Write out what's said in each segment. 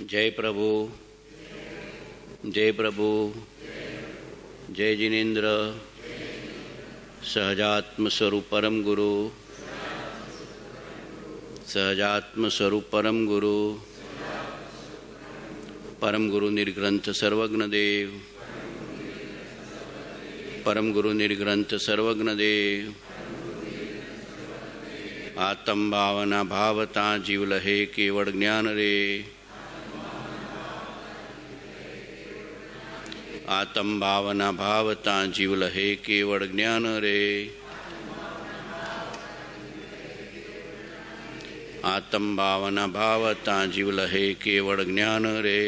जय प्रभु, जय प्रभु, जय जिनेन्द्र। सहजात्म स्वरूप परम गुरु, सहजात्म स्वरूप परम गुरु, परम गुरु निर्ग्रंथ सर्वज्ञ देव, परम गुरु निर्ग्रंथ सर्वज्ञ देव। आत्म भावना भावता जीव लहे केवल ज्ञान रे, आत्म भावना भावता जीव लहे केवल ज्ञान रे, आत्म भावना भावता जीव लहे केवल ज्ञान रे।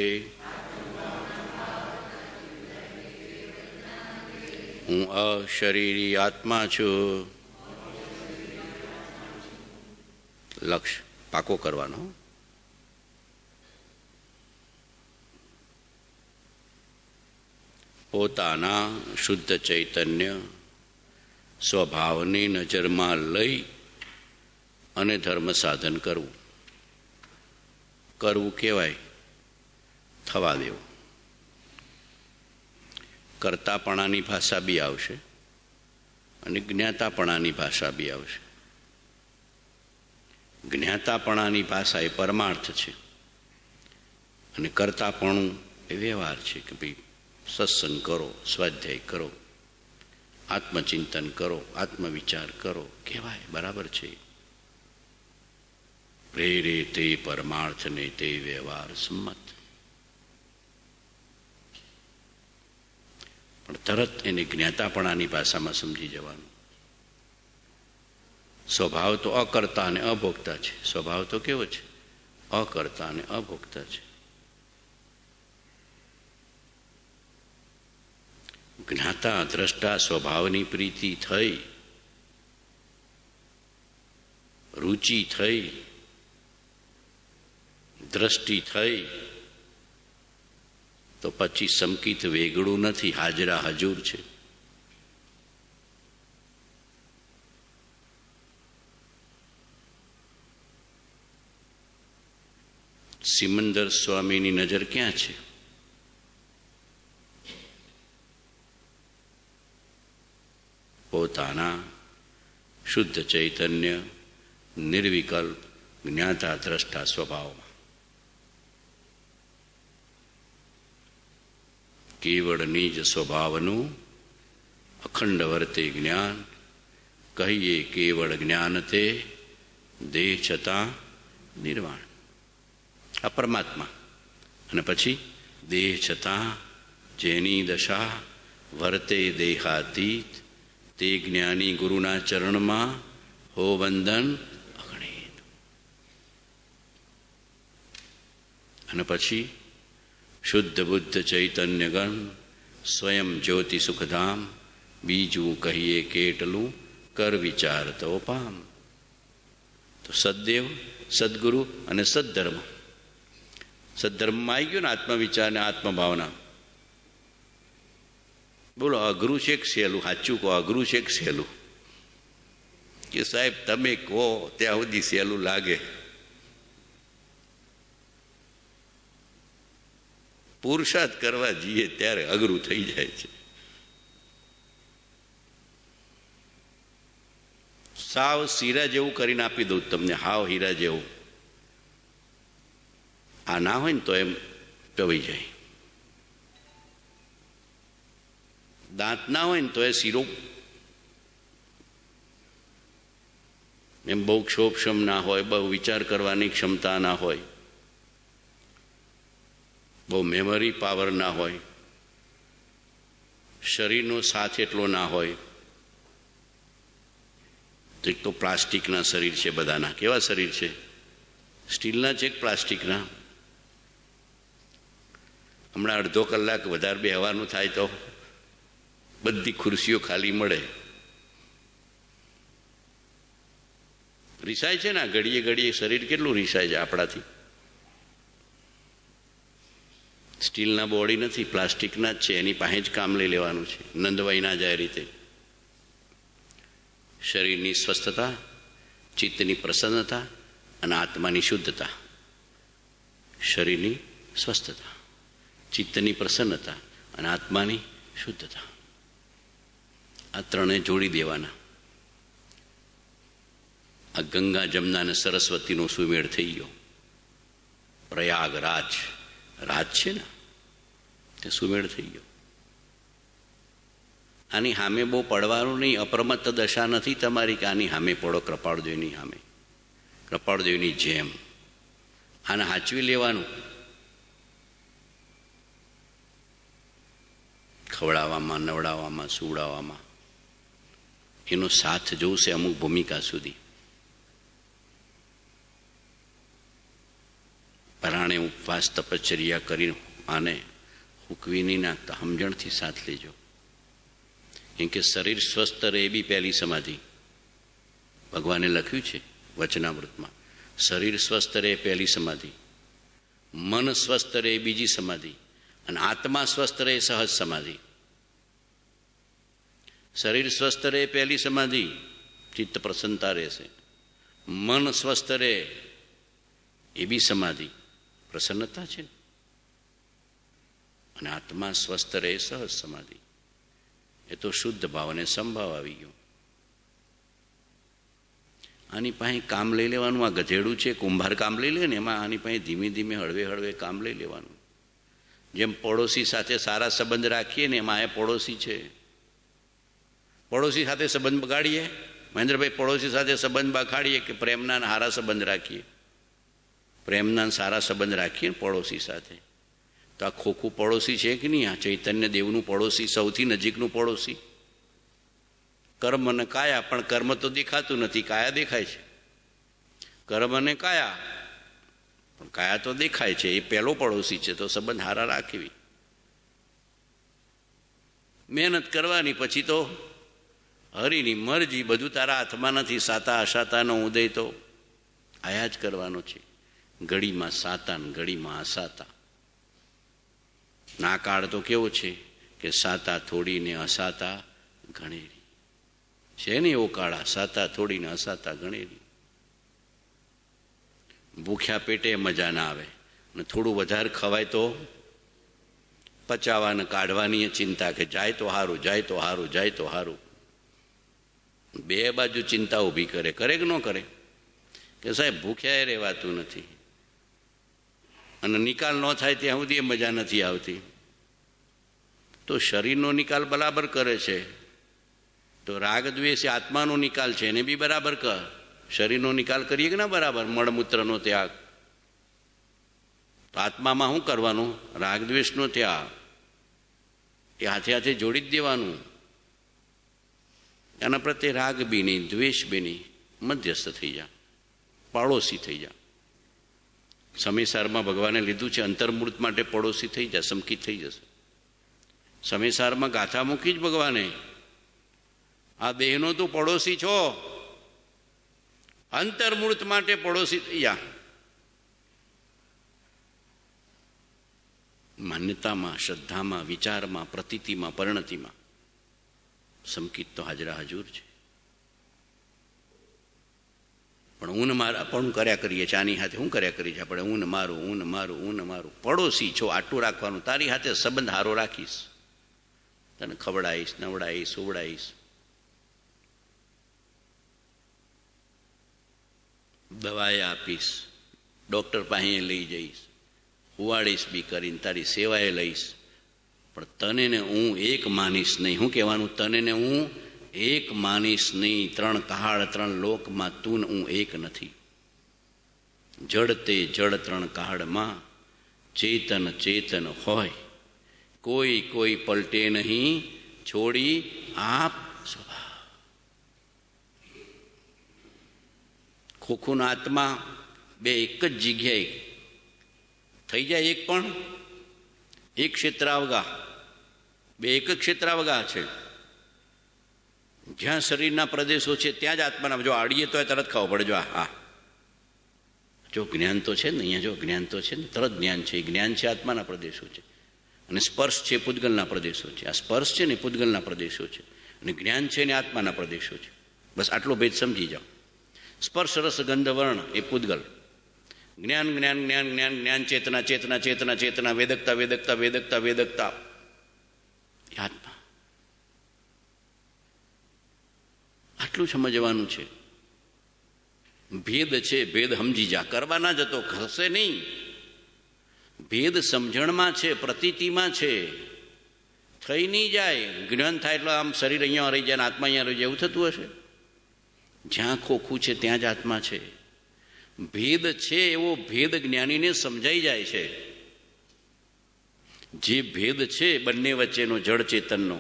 हूँ अशरीरी आत्मा छू। लक्ष्य पाको करवानो। પોતાના શુદ્ધ ચૈતન્ય સ્વભાવની નજરમાં લઈ અને ધર્મ સાધન કરવું. કરવું કહેવાય થવા દેવું. કર્તાપણાની ભાષા બી આવશે અને જ્ઞાતાપણાની ભાષા બી આવશે. જ્ઞાતાપણાની ભાષા એ પરમાર્થ છે અને કર્તાપણું એ વ્યવહાર છે કે ભાઈ સત્સંગ કરો, સ્વાધ્યાય કરો, આત્મચિંતન કરો, આત્મવિચાર કરો, કહેવાય બરાબર છે. પ્રેરે તે પરમાર્થ ને તે વ્યવહાર સંમત. પણ તરત એને જ્ઞાતાપણાની ભાષામાં સમજી જવાનું. સ્વભાવ તો અકર્તા અને અભોગતા છે. સ્વભાવ તો કેવો છે? અકર્તા અને અભોગતા છે. જ્ઞાતા દ્રષ્ટા સ્વભાવની પ્રીતિ થઈ, રુચિ થઈ, દ્રષ્ટિ થઈ તો પછી સંકિત વેગળું નથી, હાજરા હજુર છે. સિમંદર સ્વામીની નજર ક્યાં છે? પોતાના શુદ્ધ ચૈતન્ય નિર્વિકલ્પ જ્ઞાતા દ્રષ્ટા સ્વભાવમાં. કેવળ નિજ સ્વભાવનું અખંડ વર્તે જ્ઞાન, કહીએ કેવળ જ્ઞાન તે દેહ છતાં નિર્વાણ. આ પરમાત્મા. અને પછી દેહ છતાં જેની દશા વર્તે દેહાતીત, તે જ્ઞાની ગુરુના ચરણમાં હો વંદન અગણિત. અને પછી શુદ્ધ બુદ્ધ ચૈતન્યગણ સ્વયં જ્યોતિ સુખધામ, બીજું કહીએ કેટલું કર વિચાર તો પામ. તો સદદેવ, સદગુરુ અને સદધર્મ. સદધર્મમાં આવી ગયું ને આત્મવિચાર ને આત્મભાવના. બોલો અઘરું છે કે સહેલું? સાચું કહો, અઘરું છે કે સહેલું? કે સાહેબ તમે કહો ત્યાં સુધી સહેલું લાગે. પુરુષાર્થ કરવા જઈએ ત્યારે અઘરું થઈ જાય છે. સાવ હીરા જેવું કરીને આપી દઉં તમને, હાવ હીરા જેવું. આ ના હોય ને તો એમ ટવાઈ જાય. દાંત ના હોય ને તો એ શીરો એમ બહુ ક્ષોભક્ષમ ના હોય, બહુ વિચાર કરવાની ક્ષમતા ના હોય, બહુ મેમરી પાવર ના હોય, શરીરનો સાથ એટલો ના હોય. એક તો પ્લાસ્ટિકના શરીર છે બધાના. કેવા શરીર છે? સ્ટીલના છે કે પ્લાસ્ટિકના? હમણાં અડધો કલાક વધારે બેહવાનું થાય તો બધી ખુરશીઓ ખાલી મળે. રિસાય છે ને ઘડીએ ઘડીએ શરીર કેટલું રિસાય છે આપણાથી. સ્ટીલના બોડી નથી, પ્લાસ્ટિકના જ છે. એની પાસે જ કામ લઈ લેવાનું છે, નંદવાઈ ના જાય રીતે. શરીરની સ્વસ્થતા, ચિત્તની પ્રસન્નતા અને આત્માની શુદ્ધતા. શરીરની સ્વસ્થતા, ચિત્તની પ્રસન્નતા અને આત્માની શુદ્ધતા. આ ત્રણે જોડી દેવાના. આ ગંગા જમના અને સરસ્વતીનો સુમેળ થઈ ગયો. પ્રયાગરાજ, રાજ છે ને, તે સુમેળ થઈ ગયો. આની સામે બહુ પડવાનું નહીં. અપ્રમત્ત દશા નથી તમારી કે આની સામે પડો. કૃપાળદેવની સામે, કૃપાળદેવની જેમ આને હાચવી લેવાનું. ખવડાવવામાં, નવડાવવામાં, સુવડાવવામાં એનો સાથ જોશે અમુક ભૂમિકા સુધી. પરાણે ઉપવાસ તપશ્ચર્યા કરીને આને હુકવી નહીં નાખતા, સમજણથી સાથ લેજો. કેમ કે શરીર સ્વસ્થ રહે એ બી પહેલી સમાધિ. ભગવાને લખ્યું છે વચનામૃતમાં, શરીર સ્વસ્થ રહે પહેલી સમાધિ, મન સ્વસ્થ રહે બીજી સમાધિ, અને આત્મા સ્વસ્થ રહે સહજ સમાધિ. શરીર સ્વસ્થ રહે પહેલી સમાધિ, ચિત્ત પ્રસન્નતા રહેશે. મન સ્વસ્થ રહે એ બી સમાધિ, પ્રસન્નતા છે. અને આત્મા સ્વસ્થ રહે સહજ સમાધિ, એ તો શુદ્ધ ભાવ અને સંભાવ આવી ગયો. આની પાસે કામ લઈ લેવાનું. આ ગધેડું છે, કુંભાર કામ લઈ લે ને, એમાં આની પાસે ધીમે ધીમે હળવે હળવે કામ લઈ લેવાનું. જેમ પડોશી સાથે સારા સંબંધ રાખીએ ને, એમાં એ પડોશી છે. પડોશી સાથે સંબંધ બગાડીએ, મહેન્દ્રભાઈ, પડોશી સાથે સંબંધ બગાડીએ કે પ્રેમના સારા સંબંધ રાખીએ? પ્રેમના સારા સંબંધ રાખીએ ને પડોશી સાથે, તો આ ખોખું પડોશી છે કે નહીં? આ ચૈતન્ય દેવનું પડોશી, સૌથી નજીકનું પડોશી. કર્મ અને કાયા, પણ કર્મ તો દેખાતું નથી, કાયા દેખાય છે. કર્મ અને કાયા, પણ કાયા તો દેખાય છે. એ પહેલો પડોશી છે, તો સંબંધ હારા રાખવી, મહેનત કરવાની. પછી તો હરિની મરજી, બધું તારા હાથમાં નથી. સાતા અસાતાનો ઉદય તો આયા જ કરવાનો છે. ઘડીમાં સાતા ને ઘડીમાં અસાતા. ના કાળ તો કેવો છે કે સાતા થોડીને અસાતા ગણેરી છે ને, એવો કાળા સાતા થોડીને અસાતા ગણેરી. ભૂખ્યા પેટે મજા ના આવે, અને થોડું વધારે ખવાય તો પચાવવાને કાઢવાની ચિંતા કે જાય તો હારું, જાય તો હારું, જાય તો હારું. બે બાજુ ચિંતા ઊભી કરે. કરે કે ન કરે? કે સાહેબ ભૂખ્યા રહેવાતું નથી, અને નિકાલ ન થાય ત્યાં સુધી એ મજા નથી આવતી. તો શરીરનો નિકાલ બરાબર કરે છે, તો રાગ દ્વેષ આત્માનો નિકાલ છે, એને બી બરાબર કર. શરીરનો નિકાલ કરીએ કે ના બરાબર? મળમૂત્રનો ત્યાગ. તો આત્મામાં શું કરવાનું? રાગ દ્વેષનો ત્યાગ. એ હાથે હાથે જોડી જ દેવાનું. એના પ્રત્યે રાગ બી નહીં, દ્વેષ બી નહીં, મધ્યસ્થ થઈ જા, પાડોશી થઈ જા. સમયસારમાં ભગવાને લીધું છે અંતર્મૂર્ત માટે પડોશી થઈ જા, સમકિત થઈ જશે. સમયસારમાં ગાથા મૂકી જ ભગવાને, આ દેહનો તું પડોશી છો, અંતર્મૂર્ત માટે પડોશી થઈ જા. માન્યતામાં, શ્રદ્ધામાં, વિચારમાં, પ્રતીતિમાં, પરિણતિમાં સમકિત તો હાજરા હજુર છે. પણ ઊન મારા પણ કર્યા કરીએ છીએ. આની હાથે શું કર્યા કરીએ છીએ આપણે? ઊન મારું, ઊન મારું, ઊન મારું. પડોશી છો, આટલું રાખવાનું. તારી હાથે સંબંધ હારો રાખીશ, તને ખવડાવીશ, નવડાવીશ, સુવડાવીશ, દવાએ આપીશ, ડૉક્ટર પાસે લઈ જઈશ, હુવાડીશ બી કરીને, તારી સેવાએ લઈશ. પણ તને ને હું એક માનીશ નહીં. શું કહેવાનું? તને ને હું એક માનીશ નહીં. ત્રણ કહાળ, ત્રણ લોકમાં તું હું એક નથી. જડ તે જડ ત્રણ કહાળમાં ચેતન ચેતન હોય, કોઈ કોઈ પલટે નહીં, છોડી આપ સ્વભાવ. ખોખુનો આત્મા બે એક જ જગ્યાએ થઈ જાય. એક પણ એક ક્ષેત્રાવગા, બે એક જ ક્ષેત્રાવગા છે. જ્યાં શરીરના પ્રદેશો છે ત્યાં જ આત્માના. જો આડીએ તો તરત ખાવ પડે. જો હા, જો જ્ઞાન તો છે ને, અહીંયા જો જ્ઞાન તો છે ને, તરત જ્ઞાન છે. જ્ઞાન છે આત્માના પ્રદેશો છે, અને સ્પર્શ છે પૂતગલના પ્રદેશો છે. આ સ્પર્શ છે ને પૂતગલના પ્રદેશો છે, અને જ્ઞાન છે ને આત્માના પ્રદેશો છે. બસ આટલો ભેદ સમજી જાઓ. સ્પર્શ રસ ગંધ વર્ણ એ પૂતગલ, જ્ઞાન જ્ઞાન જ્ઞાન જ્ઞાન જ્ઞાન, ચેતના ચેતના ચેતના ચેતના, વેદકતા વેદકતા વેદકતા વેદકતા, આત્મા. આટલું સમજવાનું છે. ભેદ છે, ભેદ સમજી જા, કરવાના જ હતો, ખસે નહીં. ભેદ સમજણમાં છે, પ્રતીતિમાં છે, થઈ નહીં જાય. જ્ઞાન થાય એટલે આમ શરીર અહીંયા રહી જાય ને આત્મા અહીંયા રહી જાય, એવું થતું હશે? જ્યાં ખોખું છે ત્યાં જ આત્મા છે. ભેદ છે એવો ભેદ જ્ઞાનીને સમજાઈ જાય છે. જે ભેદ છે બંને વચ્ચેનો જળ ચેતનનો,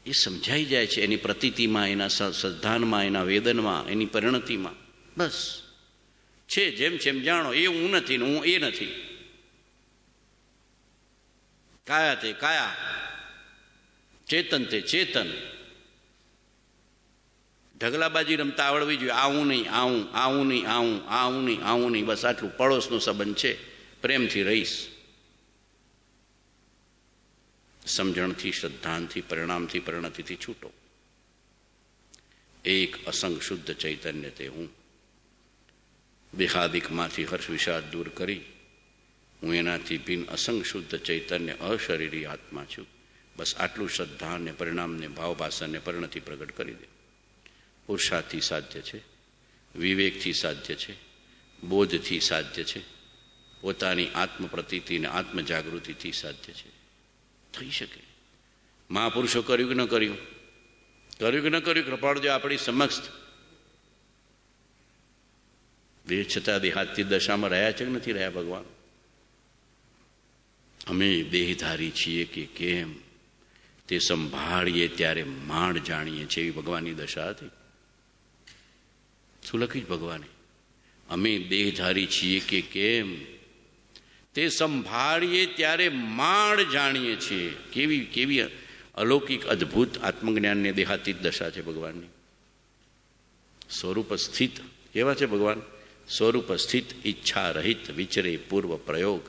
એ સમજાઈ જાય છે એની પ્રતીતિમાં, એના સદ્ધાનમાં, એના વેદનમાં, એની પરિણતિમાં. બસ છે જેમ છે એમ જાણો. એ હું નથી ને હું એ નથી. કાયા તે કાયા, ચેતન તે ચેતન. ઢગલાબાજી રમતા આવડવી જોઈએ. આવું નહીં આવું, આવું નહીં આવું, આવું નહીં આવું નહીં, બસ આટલું. પડોશનો સંબંધ છે, પ્રેમથી રહીશ. સમજણથી, શ્રદ્ધાનથી, પરિણામથી, પરિણતિથી છૂટો. એક અસંગ શુદ્ધ ચૈતન્ય તે હું. દેહાદિકમાંથી હર્ષ વિષાદ દૂર કરી હું એનાથી ભિન્ન અસંગ શુદ્ધ ચૈતન્ય અશરીરી આત્મા છું. બસ આટલું શ્રદ્ધાને, પરિણામને, ભાવભાષાને, પરિણતિ પ્રગટ કરી દે. પુરુષાર્થથી સાધ્ય છે, વિવેકથી સાધ્ય છે, બોધથી સાધ્ય છે, પોતાની આત્મપ્રતીતિને આત્મજાગૃતિથી સાધ્ય છે. થઈ શકે. મહાપુરુષો કર્યું કે ન કર્યું? કર્યું કે ન કર્યું? કૃપાળજો આપણી સમક્ષ. દેહ છતાં દેહાતી દશામાં રહ્યા છે કે નથી રહ્યા ભગવાન? અમે દેહધારી છીએ કે કેમ તે સંભાળીએ ત્યારે માંડ જાણીએ છીએ, એવી ભગવાનની દશા હતી. શું લખ્યું ભગવાને? અમે દેહધારી છીએ કે કેમ તે સંભાળીએ ત્યારે માંડ જાણીએ છીએ. કેવી કેવી અલૌકિક અદ્ભુત આત્મજ્ઞાનને દેહાતીત દશા છે ભગવાનની. સ્વરૂપ સ્થિત કેવા છે ભગવાન? સ્વરૂપ સ્થિત, ઈચ્છા રહિત, વિચરે પૂર્વ પ્રયોગ,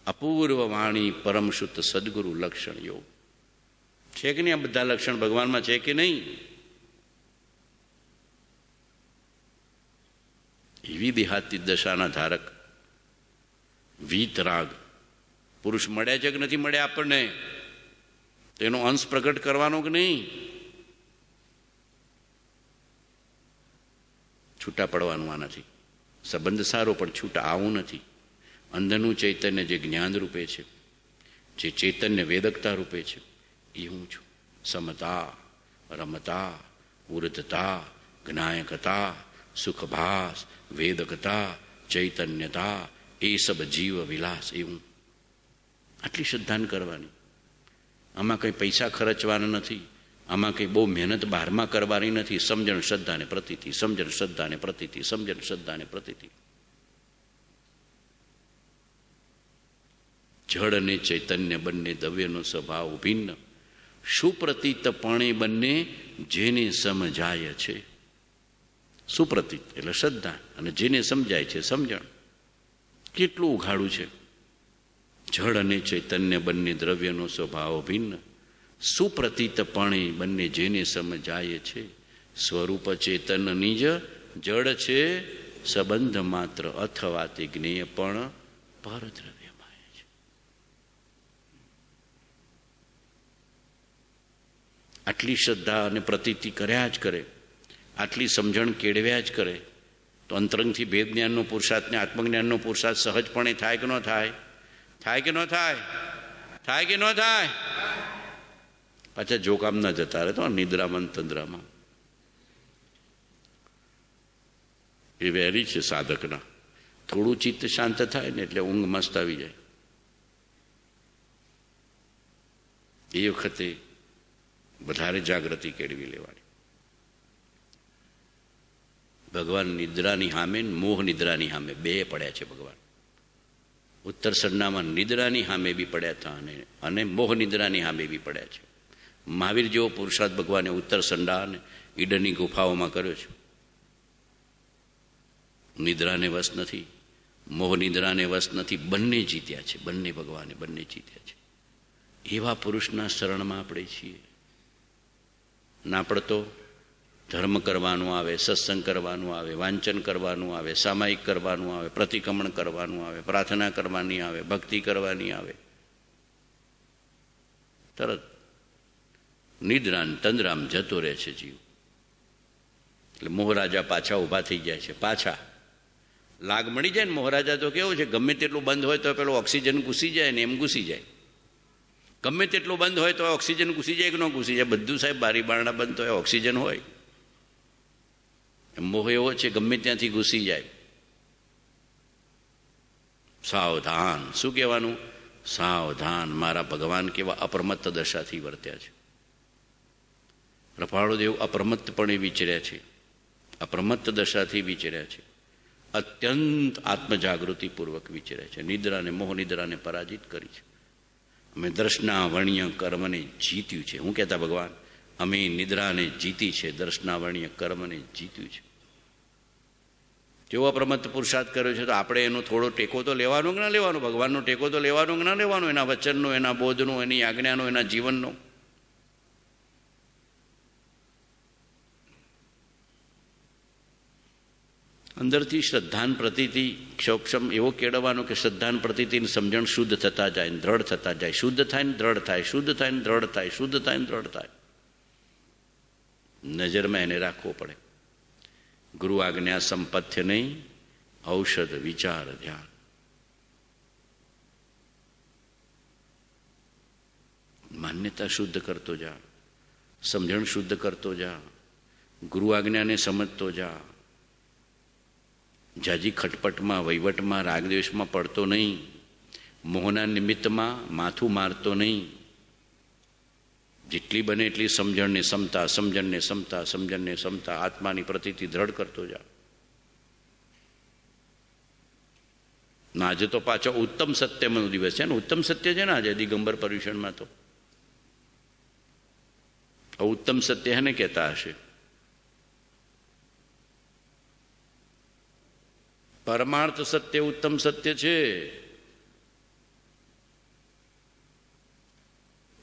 અપૂર્વ વાણી, પરમ શુદ્ધ સદગુરુ લક્ષણ યોગ. છે કે નહીં આ બધા લક્ષણ ભગવાનમાં? છે કે નહીં? એવી દેહાતી દશાના ધારક વીતરાગ પુરુષ મળ્યા છે કે નથી મળ્યા આપણને? તેનો અંશ પ્રગટ કરવાનો કે નહીં? છૂટા પડવાનું આનાથી. સંબંધ સારો પણ છૂટા આવું નથી. અંદરનું ચૈતન્ય જે જ્ઞાન રૂપે છે, જે ચૈતન્ય વેદકતા રૂપે છે, એ હું છું. સમતા, રમતા, ઉર્ધતા, જ્ઞાયકતા, સુખભાસ, વેદકતા, ચૈતન્યતા, એ સબ જીવ વિલાસ. એ હું. આટલી શ્રદ્ધાન કરવાની. આમાં કંઈ પૈસા ખર્ચવાના નથી. આમાં કંઈ બહુ મહેનત બહારમાં કરવાની નથી. સમજણ, શ્રદ્ધાને પ્રતીતિ, સમજણ, શ્રદ્ધાને પ્રતીતિ, સમજણ, શ્રદ્ધાને પ્રતીતિ. જળ અને ચૈતન્ય બંને દ્રવ્યનો સ્વભાવ ભિન્ન, સુપ્રતીતપણે બંને જેને સમજાય છે. સુપ્રતીત એટલે શ્રદ્ધા, અને જેને સમજાય છે સમજણ. કેટલું ઉઘાડું છે. જળ અને ચૈતન્ય બંને દ્રવ્યનો સ્વભાવ ભિન્ન, સુપ્રતીતપણે બંને જેને સમજાય છે. સ્વરૂપ ચેતન નિજ જળ છે, સંબંધ માત્ર અથવા તે જ્ઞેય પણ પરદ્રવ્યમાં છે. આટલી શ્રદ્ધા અને પ્રતીતિ કર્યા જ કરે, આટલી સમજણ કેળવ્યા જ કરે, તો અંતરંગથી ભેદ જ્ઞાનનો પુરુષાર્થ ને આત્મજ્ઞાનનો પુરુષાર્થ સહજપણે થાય કે ન થાય? થાય કે ન થાય? થાય કે ન થાય? પાછા જોકામ ના જતા રહે તો નિદ્રામાં તંદ્રામાં. એ વહેરી છે સાધકના. થોડું ચિત્ત શાંત થાય ને એટલે ઊંઘ મસ્ત આવી જાય. એ વખતે વધારે જાગૃતિ કેળવી લેવાની. ભગવાન નિદ્રાની સામે, મોહ નિદ્રાની સામે બે પડ્યા છે ભગવાન. ઉત્તર સરનામાં નિદ્રાની સામે બી પડ્યા હતા અને મોહ નિદ્રાની સામે બી પડ્યા છે. મહાવીર જેવો પુરુષાર્થ ભગવાને ઉત્તર સંડા અને ઈડરની ગુફાઓમાં કર્યો છે. નિદ્રાને વશ નથી, મોહ નિદ્રાને વશ નથી, બંને જીત્યા છે. બંને ભગવાને બંને જીત્યા છે. એવા પુરુષના શરણમાં આપણે છીએ. ના પડતો ધર્મ કરવાનું આવે, સત્સંગ કરવાનું આવે, વાંચન કરવાનું આવે, સામાયિક કરવાનું આવે, પ્રતિક્રમણ કરવાનું આવે, પ્રાર્થના કરવાની આવે, ભક્તિ કરવાની આવે, તરત નિદ્રાન તંદ્રામ જતો રહે છે જીવ. એટલે મોહરાજા પાછા ઊભા થઈ જાય છે. પાછા લાગ મળી જાય ને. મોહરાજા તો કેવું છે, ગમે તેટલું બંધ હોય તો પેલો ઓક્સિજન ઘૂસી જાય ને એમ ઘૂસી જાય. ગમે તેટલું બંધ હોય તો ઓક્સિજન ઘૂસી જાય કે ન ઘૂસી જાય, બધું સાહેબ બારી બારણા બંધ હોય ઓક્સિજન હોય. મોહ એવો છે, ગમે ત્યાંથી ઘૂસી જાય. સાવધાન. શું કહેવાનું? સાવધાન. મારા ભગવાન કેવા અપ્રમત્ત દશાથી વર્ત્યા છે. રફાળો દેવ અપ્રમત્તપણે વિચર્યા છે, અપ્રમત્ત દશાથી વિચર્યા છે, અત્યંત આત્મજાગૃતિપૂર્વક વિચર્યા છે. નિદ્રાને, મોહ નિદ્રાને પરાજિત કરી છે. અમે દર્શનાવર્ણ્ય કર્મને જીત્યું છે. હું કહેતા ભગવાન, અમે નિદ્રાને જીતી છે, દર્શનાવર્ણ્ય કર્મને જીત્યું છે. જેવો અપ્રમત્ત પુરુષાર્થ કર્યો છે તો આપણે એનો થોડો ટેકો તો લેવાનો કે ના લેવાનો? ભગવાનનો ટેકો તો લેવાનો કે ના લેવાનો? એના વચનનો, એના બોધનો, એની આજ્ઞાનો, એના જીવનનો. અંદરથી શ્રદ્ધાન પ્રતીતિ ક્ષોક્ષમ એવો કેળવવાનો કે શ્રદ્ધાન પ્રતીતિની સમજણ શુદ્ધ થતા જાય, દ્રઢ થતા જાય. શુદ્ધ થાય ને દ્રઢ થાય, શુદ્ધ થાય ને દ્રઢ થાય, શુદ્ધ થાય ને દ્રઢ થાય. નજરમાં એને રાખવો પડે. ગુરુ આજ્ઞા સંપથ્ય નહીં, ઔષધ વિચાર ધ્યાન. માન્યતા શુદ્ધ કરતો જા, સમજણ શુદ્ધ કરતો જા, ગુરુ આજ્ઞાને સમજતો જા. જાજી ખટપટમાં, વહીવટમાં, રાગદ્વેષમાં પડતો નહીં. મોહના નિમિત્તમાં માથું મારતો નહીં. જેટલી બને એટલી સમજણને સમતા, સમજણને સમતા, સમજણને સમતા આત્માની પ્રતીતિ દ્રઢ કરતો જા. આજે તો પાછો ઉત્તમ સત્યનો દિવસ છે ને. ઉત્તમ સત્ય છે ને આજે દિગંબર પર્યુષણમાં. તો ઉત્તમ સત્ય એને કહેતા હશે. પરમાર્થ સત્ય ઉત્તમ સત્ય છે.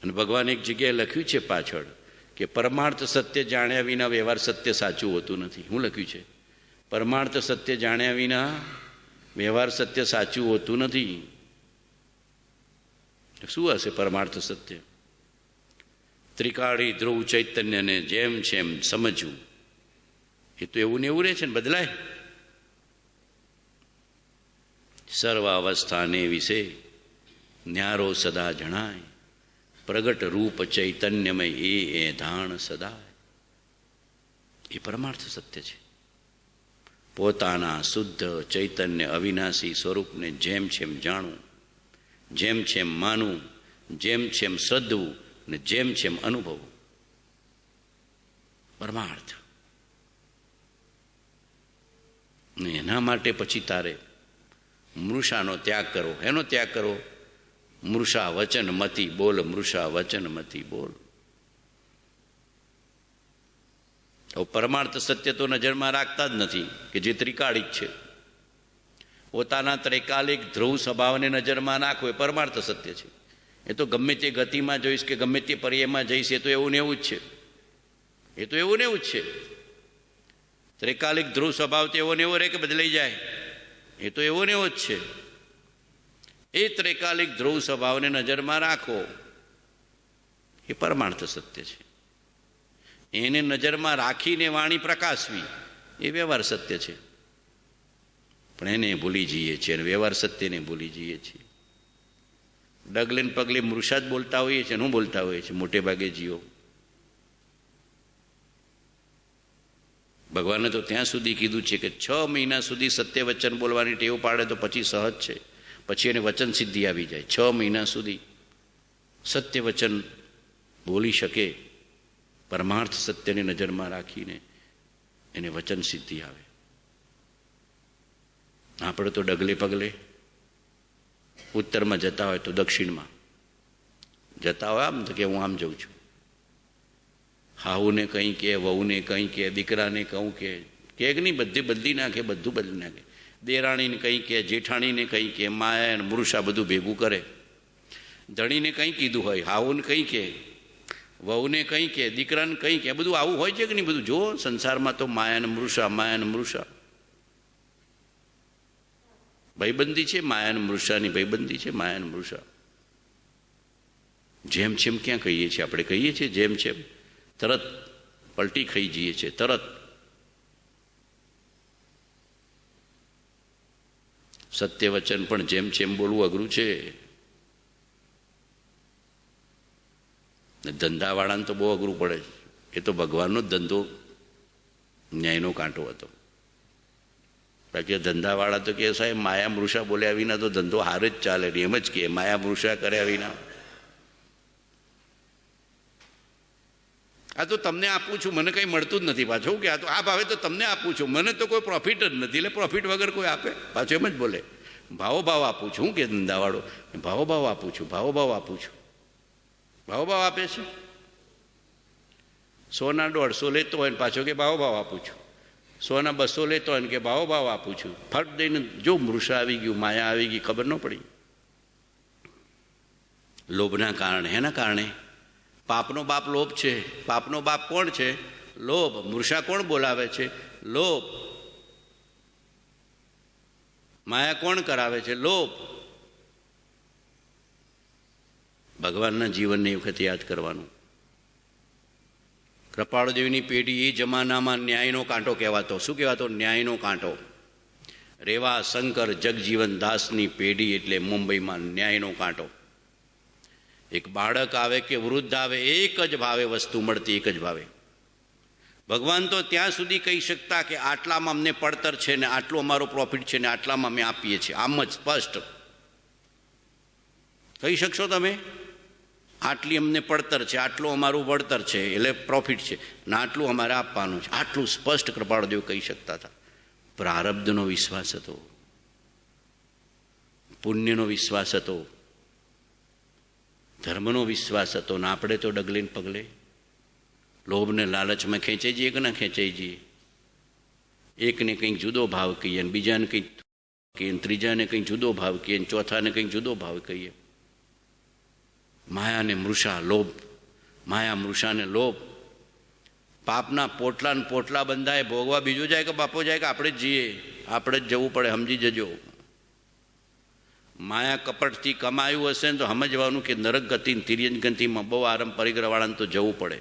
અને ભગવાન એક જગ્યાએ લખ્યું છે પાછળ કે પરમાર્થ સત્ય જાણ્યા વિના વ્યવહાર સત્ય સાચું હોતું નથી. શું લખ્યું છે? પરમાર્થ સત્ય જાણ્યા વિના વ્યવહાર સત્ય સાચું હોતું નથી. શું હશે પરમાર્થ સત્ય? ત્રિકાળી ધ્રુવ ચૈતન્યને જેમ છે એમ સમજવું. એ તો એવું ને એવું રહે છે ને, બદલાય. સર્વ અવસ્થાને વિશે ન્યારો સદા જણાય, પ્રગટ રૂપ ચૈતન્યમય એ ધાણ સદાય. એ પરમાર્થ સત્ય છે. પોતાના શુદ્ધ ચૈતન્ય અવિનાશી સ્વરૂપને જેમ છે એમ જાણવું, જેમ છે એમ માનવું, જેમ છે એમ શ્રદ્ધવું ને જેમ છે એમ અનુભવવું. પરમાર્થ. ને એના માટે પછી તારે મૃષાનો ત્યાગ કરવો. એનો ત્યાગ કરવો? મૃષા વચન મતી બોલ, મૃષા વચન મતી બોલ. પરમાર્થ સત્ય તો નજરમાં રાખતા જ નથી કે જે ત્રિકાળિક છે. પોતાના ત્રિકાલિક ધ્રુવ સ્વભાવને નજરમાં રાખવો એ પરમાર્થ સત્ય છે. એ તો ગમે તે ગતિમાં જોઈશ કે ગમે તે પર્યાયમાં જઈશ, એ તો એવું ને એવું જ છે. એ તો એવું ને એવું જ છે. ત્રિકાલિક ધ્રુવ સ્વભાવ તો એવો ને એવો રહે કે બદલાઈ જાય? એ તો એવો ને એવો જ છે. એ ત્રિકાલિક ધ્રુવ સ્વભાવને નજરમાં રાખો એ પરમાર્થ સત્ય છે. એને નજરમાં રાખીને વાણી પ્રકાશવી એ વ્યવહાર સત્ય છે. પણ એને ભૂલી જઈએ છીએ અને વ્યવહાર સત્યને ભૂલી જઈએ છીએ. ડગલે ને પગલે મૃષા જ બોલતા હોઈએ છીએ. શું બોલતા હોઈએ છીએ મોટે ભાગે જીવો? ભગવાને તો ત્યાં સુધી કીધું છે કે 6 મહિના સુધી સત્ય વચન બોલવાની ટેવ પાડે તો પછી સહજ છે, પછી એને વચન સિદ્ધિ આવી જાય. 6 મહિના સુધી સત્ય વચન બોલી શકે, પરમાર્થ સત્યને નજરમાં રાખીને એને વચન સિદ્ધિ આવે. આપણે તો ડગલે પગલે ઉત્તરમાં જતા હોય તો દક્ષિણમાં જતા હોય. આમ તો કે હું આમ જઉં છું. હાહુને કંઈ કે, વહુને કંઈ કે, દીકરાને કહું કે નહીં, બધે બદલી નાખે, બધું બદલી નાખે. દેરાણીને કંઈ કે, જેઠાણીને કંઈ કે, માયા અને મૃષા બધું ભેગું કરે. ધણીને કંઈ કીધું હોય, હાહુને કંઈ કે, વહુને કંઈ કે, દીકરાને કંઈ કે, બધું આવું હોય છે કે નહીં? બધું જો સંસારમાં તો માયાને મૃષા, માયાને મૃષા. ભાઈબંધી છે માયાને મૃષાની, ભાઈબંધી છે માયાને મૃષા. જેમ છેમ ક્યાં કહીએ છીએ આપણે? કહીએ છીએ જેમ છેમ? તરત પલટી ખાઈ જઈએ છીએ તરત. સત્ય વચન પણ જેમ છેમ બોલવું અઘરું છે. ધંધાવાળાને તો બહુ અઘરું પડે છે. એ તો ભગવાનનો જ ધંધો ન્યાયનો કાંટો હતો. બાકી ધંધાવાળા તો કે સાહેબ માયા મૃષા બોલ્યા વિના તો ધંધો હાર જ ચાલે નહીં, એમ જ કે માયા મૃષા કર્યા વિના. આ તો તમને આપું છું, મને કંઈ મળતું જ નથી પાછું, કે આ તો આ ભાવે તો તમને આપું છું, મને તો કોઈ પ્રોફિટ જ નથી, એટલે પ્રોફિટ વગર કોઈ આપે? પાછું એમ જ બોલે ભાવો ભાવ આપું છું. હું કે ધંધાવાળો ભાવો ભાવ આપું છું, ભાવો ભાવ આપું છું. ભાવો ભાવ આપે છે. 100ના 150 લેતો હોય ને પાછો કે ભાવો ભાવ આપું છું. 100ના 200 લેતો હોય ને કે ભાવો ભાવ આપું છું. ફટ દઈને જો મૃષા આવી ગયું, માયા આવી ગઈ, ખબર ન પડી. લોભના કારણે, એના કારણે. પાપનો બાપ લોભ છે. પાપનો બાપ કોણ છે? લોભ. મૃષા કોણ બોલાવે છે? લોભ. માયા કોણ કરાવે છે? લોભ. ભગવાનના જીવનને એ વખતે યાદ કરવાનું. કૃપાળુદેવની પેઢી એ જમાનામાં ન્યાયનો કાંટો કહેવાતો. શું કહેવાતો? ન્યાયનો કાંટો. રેવા શંકર જગજીવન દાસની પેઢી એટલે મુંબઈમાં ન્યાયનો કાંટો. એક બાળક આવે કે વૃદ્ધ આવે, એક જ ભાવે વસ્તુ મળતી, એક જ ભાવે. ભગવાન તો ત્યાં સુધી કહી શકતા કે આટલામાં અમને પડતર છે ને આટલું અમારો પ્રોફિટ છે ને આટલામાં અમે આપીએ છીએ. આમ જ સ્પષ્ટ કહી શકશો તમે? આટલી અમને પડતર છે, આટલું અમારું વળતર છે એટલે પ્રોફિટ છે, ને આટલું અમારે આપવાનું છે. આટલું સ્પષ્ટ કૃપાળુદેવ કહી શકતા હતા. પ્રારબ્ધનો વિશ્વાસ હતો, પુણ્યનો વિશ્વાસ હતો, ધર્મનો વિશ્વાસ હતો. ને આપણે તો ડગલે ને પગલે લોભને લાલચમાં ખેંચાઈ જઈએ કે ના ખેંચાઈ જઈએ? એકને કંઈક જુદો ભાવ કહીએ, ને બીજાને કંઈક કહીએ, ત્રીજાને કંઈક જુદો ભાવ કહીએ, ને ચોથાને કંઈક જુદો ભાવ કહીએ. માયાને મૃષા, લોભ. માયા મૃષાને લોભ. પાપના પોટલા ને પોટલા બંધાય. ભોગવા બીજો જાય કે બાપો જાય કે આપણે જ જઈએ? આપણે જ જવું પડે, સમજી જજો. માયા કપટથી કમાયું હશે ને તો સમજવાનું કે નરક ગતિ તિર્યક ગતિમાં બહુ આરંભ પરિગ્રહવાળાને તો જવું પડે.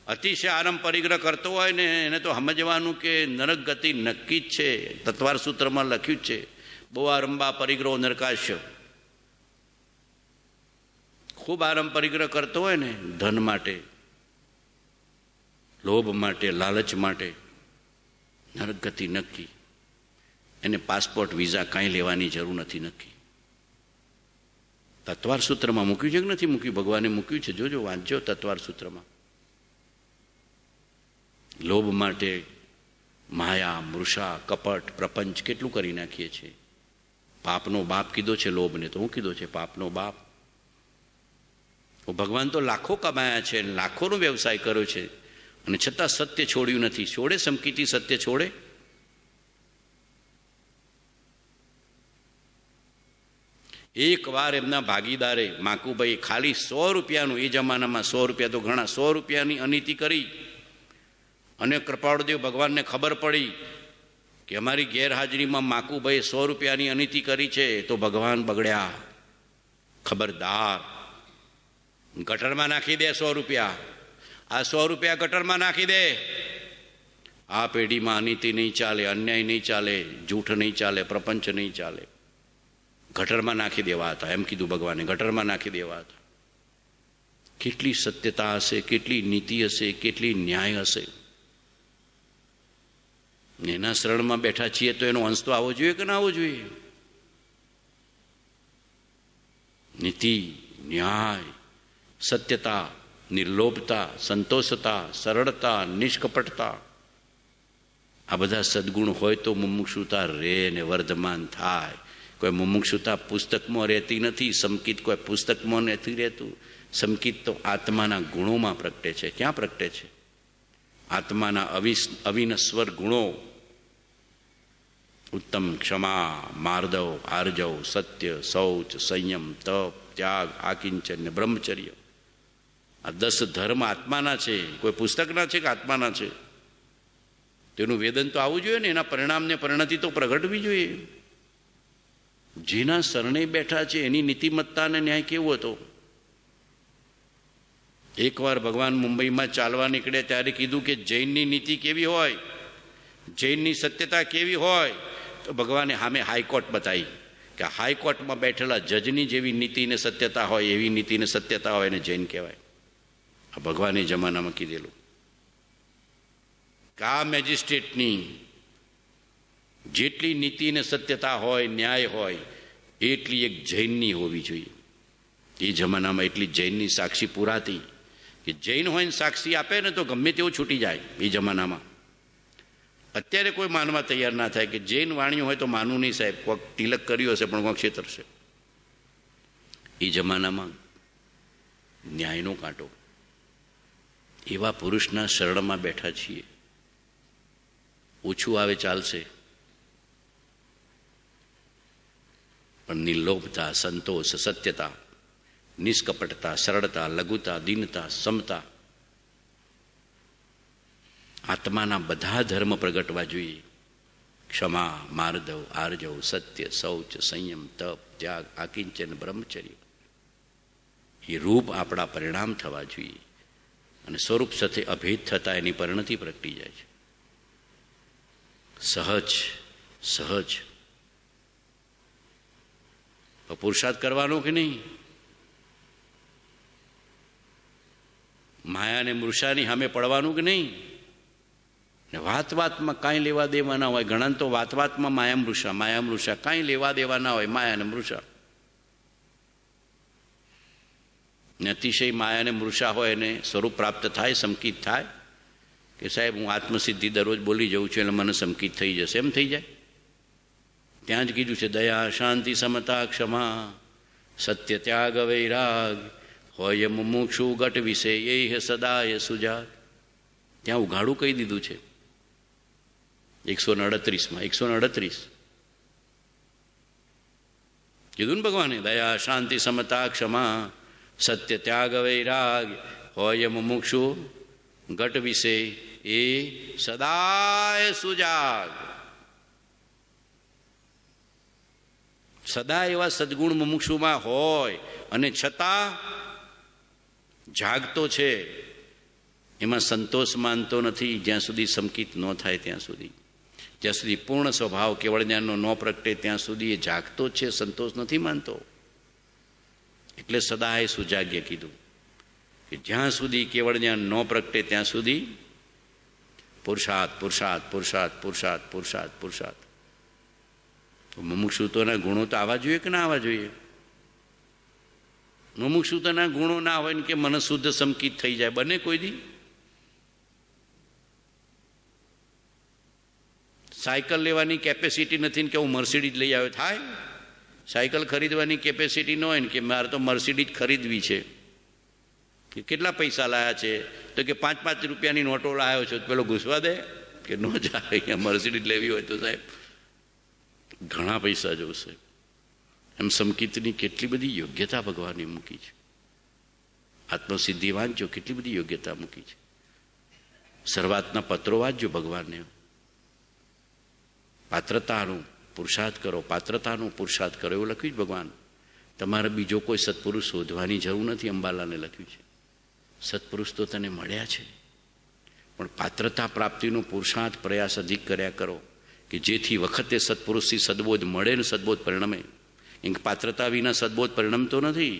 અતિશય આરંભ પરિગ્રહ કરતો હોય ને એને તો સમજવાનું કે નરક ગતિ નક્કી જ છે. તત્વાર સૂત્રમાં લખ્યું જ છે, બહુ આરંભા પરિગ્રહો નરકાશ્ય. ખૂબ આરંભ પરિગ્રહ કરતો હોય ને ધન માટે, લોભ માટે, લાલચ માટે, નરક ગતિ નક્કી. એને પાસપોર્ટ વિઝા કાંઈ લેવાની જરૂર નથી, નક્કી. તત્વાર સૂત્રમાં મૂક્યું છે કે નથી મૂક્યું? ભગવાને મૂક્યું છે, જોજો, વાંચજો તત્વાર સૂત્રમાં. લોભ માટે માયા, મૃષા, કપટ, પ્રપંચ કેટલું કરી નાખીએ છીએ. પાપનો બાપ કીધો છે લોભને, તો હું કીધો છે પાપનો બાપ. ભગવાન તો લાખો કમાયા છે, લાખોનો વ્યવસાય કર્યો છે, અને છતાં સત્ય છોડ્યું નથી. છોડે સમકીતી સત્ય છોડે? એક વાર એમના ભાગીદારે માકુભાઈ ખાલી 100 રૂપિયાનું, એ જમાનામાં 100 રૂપિયા તો ઘણા, 100 રૂપિયાની અનીતિ કરી. અને કૃપાળુદેવ ભગવાનને ખબર પડી કે અમારી ગેરહાજરીમાં માકુભાઈ 100 રૂપિયાની અનીતિ કરી છે, તો ભગવાન બગડ્યા. ખબરદાર, ગટરમાં નાખી દે 100 રૂપિયા. આ 100 રૂપિયા ગટરમાં નાખી દે. આ પેઢીમાં અનીતિ નહીં ચાલે, અન્યાય નહીં ચાલે, જૂઠ નહીં ચાલે, પ્રપંચ નહીં ચાલે. ગટરમાં નાખી દેવા હતા, એમ કીધું ભગવાને. ગટરમાં નાખી દેવા હતા. કેટલી સત્યતા હશે, કેટલી નીતિ હશે, કેટલી ન્યાય હશે. એના શરણમાં બેઠા છીએ તો એનો અંશ તો આવવો જોઈએ કે ના આવવો જોઈએ? નીતિ, ન્યાય, સત્યતા, નિર્લોભતા, સંતોષતા, સરળતા, નિષ્કપટતા, આ બધા સદગુણ હોય તો મુમુક્ષુતા રહે ને વર્ધમાન થાય. કોઈ મુમુક્ષુતા પુસ્તકમાં રહેતી નથી, સમકિત કોઈ પુસ્તકમાં નથી રહેતું. સમકિત તો આત્માના ગુણોમાં પ્રગટે છે. ક્યાં પ્રગટે છે? આત્માના અવિનશ્વર ગુણો. ઉત્તમ, ક્ષમા, માર્દવ, આર્જવ, સત્ય, શૌચ, સંયમ, તપ, ત્યાગ, આકિંચન ને બ્રહ્મચર્ય. આ 10 ધર્મ આત્માના છે, કોઈ પુસ્તકના છે કે આત્માના છે? તેનું વેદન તો આવવું જોઈએ ને, એના પરિણામને પરિણતિ તો પ્રગટવી જોઈએ. જેના શરણે બેઠા છે એની નીતિમત્તા અને ન્યાય કેવો હતો? એકવાર ભગવાન મુંબઈમાં ચાલવા નીકળ્યા ત્યારે કીધું કે જૈનની નીતિ કેવી હોય, જૈનની સત્યતા કેવી હોય, તો ભગવાને સામે હાઈકોર્ટ બતાવી કે હાઈકોર્ટમાં બેઠેલા જજની જેવી નીતિને સત્યતા હોય એવી નીતિને સત્યતા હોય એને જૈન કહેવાય. આ ભગવાને જમાનામાં કીધેલું કે આ મેજિસ્ટ્રેટની જેટલી નીતિ ને સત્યતા હોય, ન્યાય હોય, એટલી એક જૈનની હોવી જોઈએ. એ જમાનામાં એટલી જૈનની સાક્ષી પુરાતી કે જૈન હોય ને સાક્ષી આપે ને તો ગમે તેવું છૂટી જાય. એ જમાનામાં અત્યારે કોઈ માનવા તૈયાર ના થાય કે જૈન વાણીઓ હોય તો માનવું નહીં સાહેબ, કોઈક તિલક કર્યું હશે પણ કોઈક છેતરશે. એ જમાનામાં ન્યાયનો કાંટો. એવા પુરુષના શરણમાં બેઠા છીએ. ઓછું આવે ચાલશે, પણ નિર્લોભતા, સંતોષ, સત્યતા, નિષ્કપટતા, સરળતા, લઘુતા, દીનતા, સમતા, આત્માના બધા ધર્મ પ્રગટવા જોઈએ. ક્ષમા, માર્દવ, આર્જવ, સત્ય, શૌચ, સંયમ, તપ, ત્યાગ, આકિંચન, બ્રહ્મચર્ય. એ રૂપ આપણા પરિણામ થવા જોઈએ અને સ્વરૂપ સાથે અભેદ થતા એની પરિણતિ પ્રગટી જાય છે. સહજ સહજ પુરુષાર્થ કરવાનો કે નહીં? માયા ને મૃષાની સામે પડવાનું કે નહીં? વાત વાતમાં કાંઈ લેવા દેવા ના હોય. ઘણા તો વાત વાતમાં માયા મૃષા કાંઈ લેવા દેવા ના હોય. માયા ને મૃષા ને અતિશય માયા ને મૃષા હોય એને સ્વરૂપ પ્રાપ્ત થાય, સંકિત થાય કે સાહેબ હું આત્મસિદ્ધિ દરરોજ બોલી જઉં છું એટલે મને સંકિત થઈ જશે. એમ થઈ જાય. ત્યાં જ કીધું છે દયા, શાંતિ, સમતા, ક્ષમા, સત્ય, ત્યાગ, વૈરાગ, હોય મુમુક્ષુ ગટ વિશે એ સદાય સુજાગ. ત્યાં ઉઘાડું કહી દીધું છે 138માં. 138 કીધું ને ભગવાને, દયા, શાંતિ, સમતા, ક્ષમા, સત્ય, ત્યાગ, વૈરાગ, હોય મુમુક્ષુ ગટ વિશે એ સદાય સુજાગ. સદા એવા સદગુણ મુમુક્ષુમાં હોય અને છતાં જાગતો છે. એમાં સંતોષ માનતો નથી જ્યાં સુધી સંકિત ન થાય ત્યાં સુધી. જ્યાં સુધી પૂર્ણ સ્વભાવ કેવળ જ્ઞાનનો ન પ્રગટે ત્યાં સુધી એ જાગતો છે, સંતોષ નથી માનતો. એટલે સદાય સુજાગ્ય કીધું કે જ્યાં સુધી કેવળ જ્ઞાન ન પ્રગટે ત્યાં સુધી પુરુષાર્થ પુરુષાર્થ પુરુષાર્થ પુરુષાર્થ પુરુષાર્થ પુરુષાર્થ. મુમુક્ષુત્વના ગુણો તો આવવા જોઈએ કે ના આવવા જોઈએ? મુમુક્ષુત્વના ગુણો ના હોય ને કે મને શુદ્ધ સંકિત થઈ જાય, બને કોઈ દી? સાયકલ લેવાની કેપેસિટી નથી ને કે હું મર્સિડીઝ લઈ આવ્યો, થાય? સાયકલ ખરીદવાની કેપેસિટી ન હોય ને કે મારે તો મર્સિડીઝ ખરીદવી છે, કે કેટલા પૈસા લાયા છે, તો કે 5-5 રૂપિયાની નોટો લાવ્યો છો, પેલો ઘૂસવા દે કે ન જાય? અહીંયા મર્સિડીઝ લેવી હોય તો સાહેબ ઘણા પૈસા જોશે. એમ સંકિતની કેટલી બધી યોગ્યતા ભગવાને મૂકી છે. આત્મસિદ્ધિ વાંચજો, કેટલી બધી યોગ્યતા મૂકી છે. શરૂઆતના પત્રો વાંચજો ભગવાનને. પાત્રતાનું પુરુષાર્થ કરો, પાત્રતાનું પુરુષાર્થ કરો એવું લખ્યું છે ભગવાન. તમારે બીજો કોઈ સત્પુરુષ શોધવાની જરૂર નથી. અંબાલાને લખ્યું છે સત્પુરુષ તો તને મળ્યા છે, પણ પાત્રતા પ્રાપ્તિનો પુરુષાર્થ પ્રયાસ અધિક કર્યા કરો કે જેથી વખતે સત્પુરુષથી સદબોધ મળે ને સદબોધ પરિણમે. પાત્રતા વિના સદબોધ પરિણમતો નથી.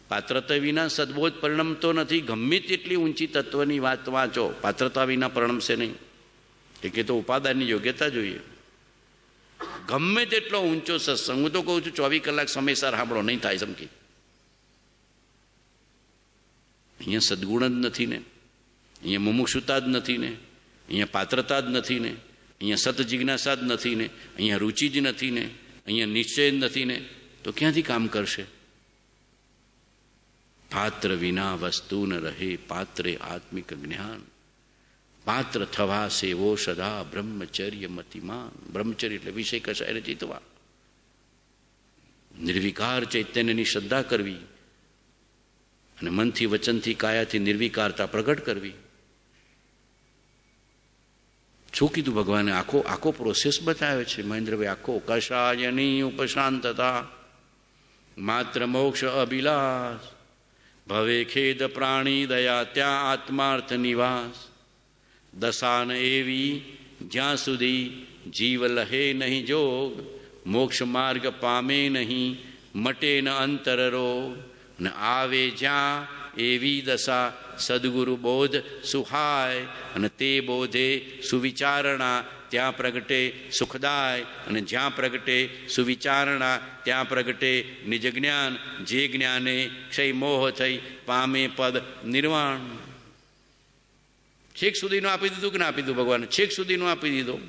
પાત્રતા વિના સદબોધ પરિણમતો નથી. ગમે તેટલી ઊંચી તત્વની વાત વાંચો, પાત્રતા વિના પરિણમશે નહીં. કે તો ઉપાદાનની યોગ્યતા જોઈએ. ગમે તેટલો ઊંચો સત્સંગ, હું તો કહું છું 24 કલાક સમયસર સાંભળો, નહીં થાય સમકી. અહીંયા સદગુણ જ નથી ને, અહીંયા મુમુક્ષુતા જ નથી ને, અહીંયા પાત્રતા જ નથી ને, અહીંયા સત જિજ્ઞાસા જ નથી ને, અહીંયા રુચિ જ નથી ને, અહીંયા નિશ્ચય જ નથી ને, તો ક્યાંથી કામ કરશે? પાત્ર વિના વસ્તુ ન રહે, પાત્રે આત્મિક જ્ઞાન. પાત્ર થવા સેવો સદા બ્રહ્મચર્ય મતિમાન. બ્રહ્મચર્ય એટલે વિષય કશાયને ચિતવા, નિર્વિકાર ચૈતન્યની શ્રદ્ધા કરવી અને મનથી, વચનથી, કાયાથી નિર્વિકારતા પ્રગટ કરવી. શું કીધું ભગવાને? આખો પ્રોસેસ બતાવ્યો છે મહેન્દ્રભાઈ, આખો. કશાયની ઉપશાંતતા માત્ર મોક્ષ અભિલાષ ભવે ખેદ પ્રાણી દયા ત્યાં આત્માર્થ નિવાસ. દશાન એવી જ્યાં સુધી જીવ લહે નહીં જોગ, મોક્ષ માર્ગ પામે નહીં મટે ન અંતર રોગ. ને આવે જ્યાં એવી દશા સદગુરુ બોધ સુહાય, અને તે બોધે સુવિચારણા ત્યાં પ્રગટે સુખદાય. અને જ્યાં પ્રગટે સુવિચારણા ત્યાં પ્રગટે નિજ જ્ઞાન, જે જ્ઞાને ક્ષય મોહ થઈ પામે પદ નિર્વાણ. છેક સુધીનું આપી દીધું કે ના આપી દીધું ભગવાને? છેક સુધીનું આપી દીધું.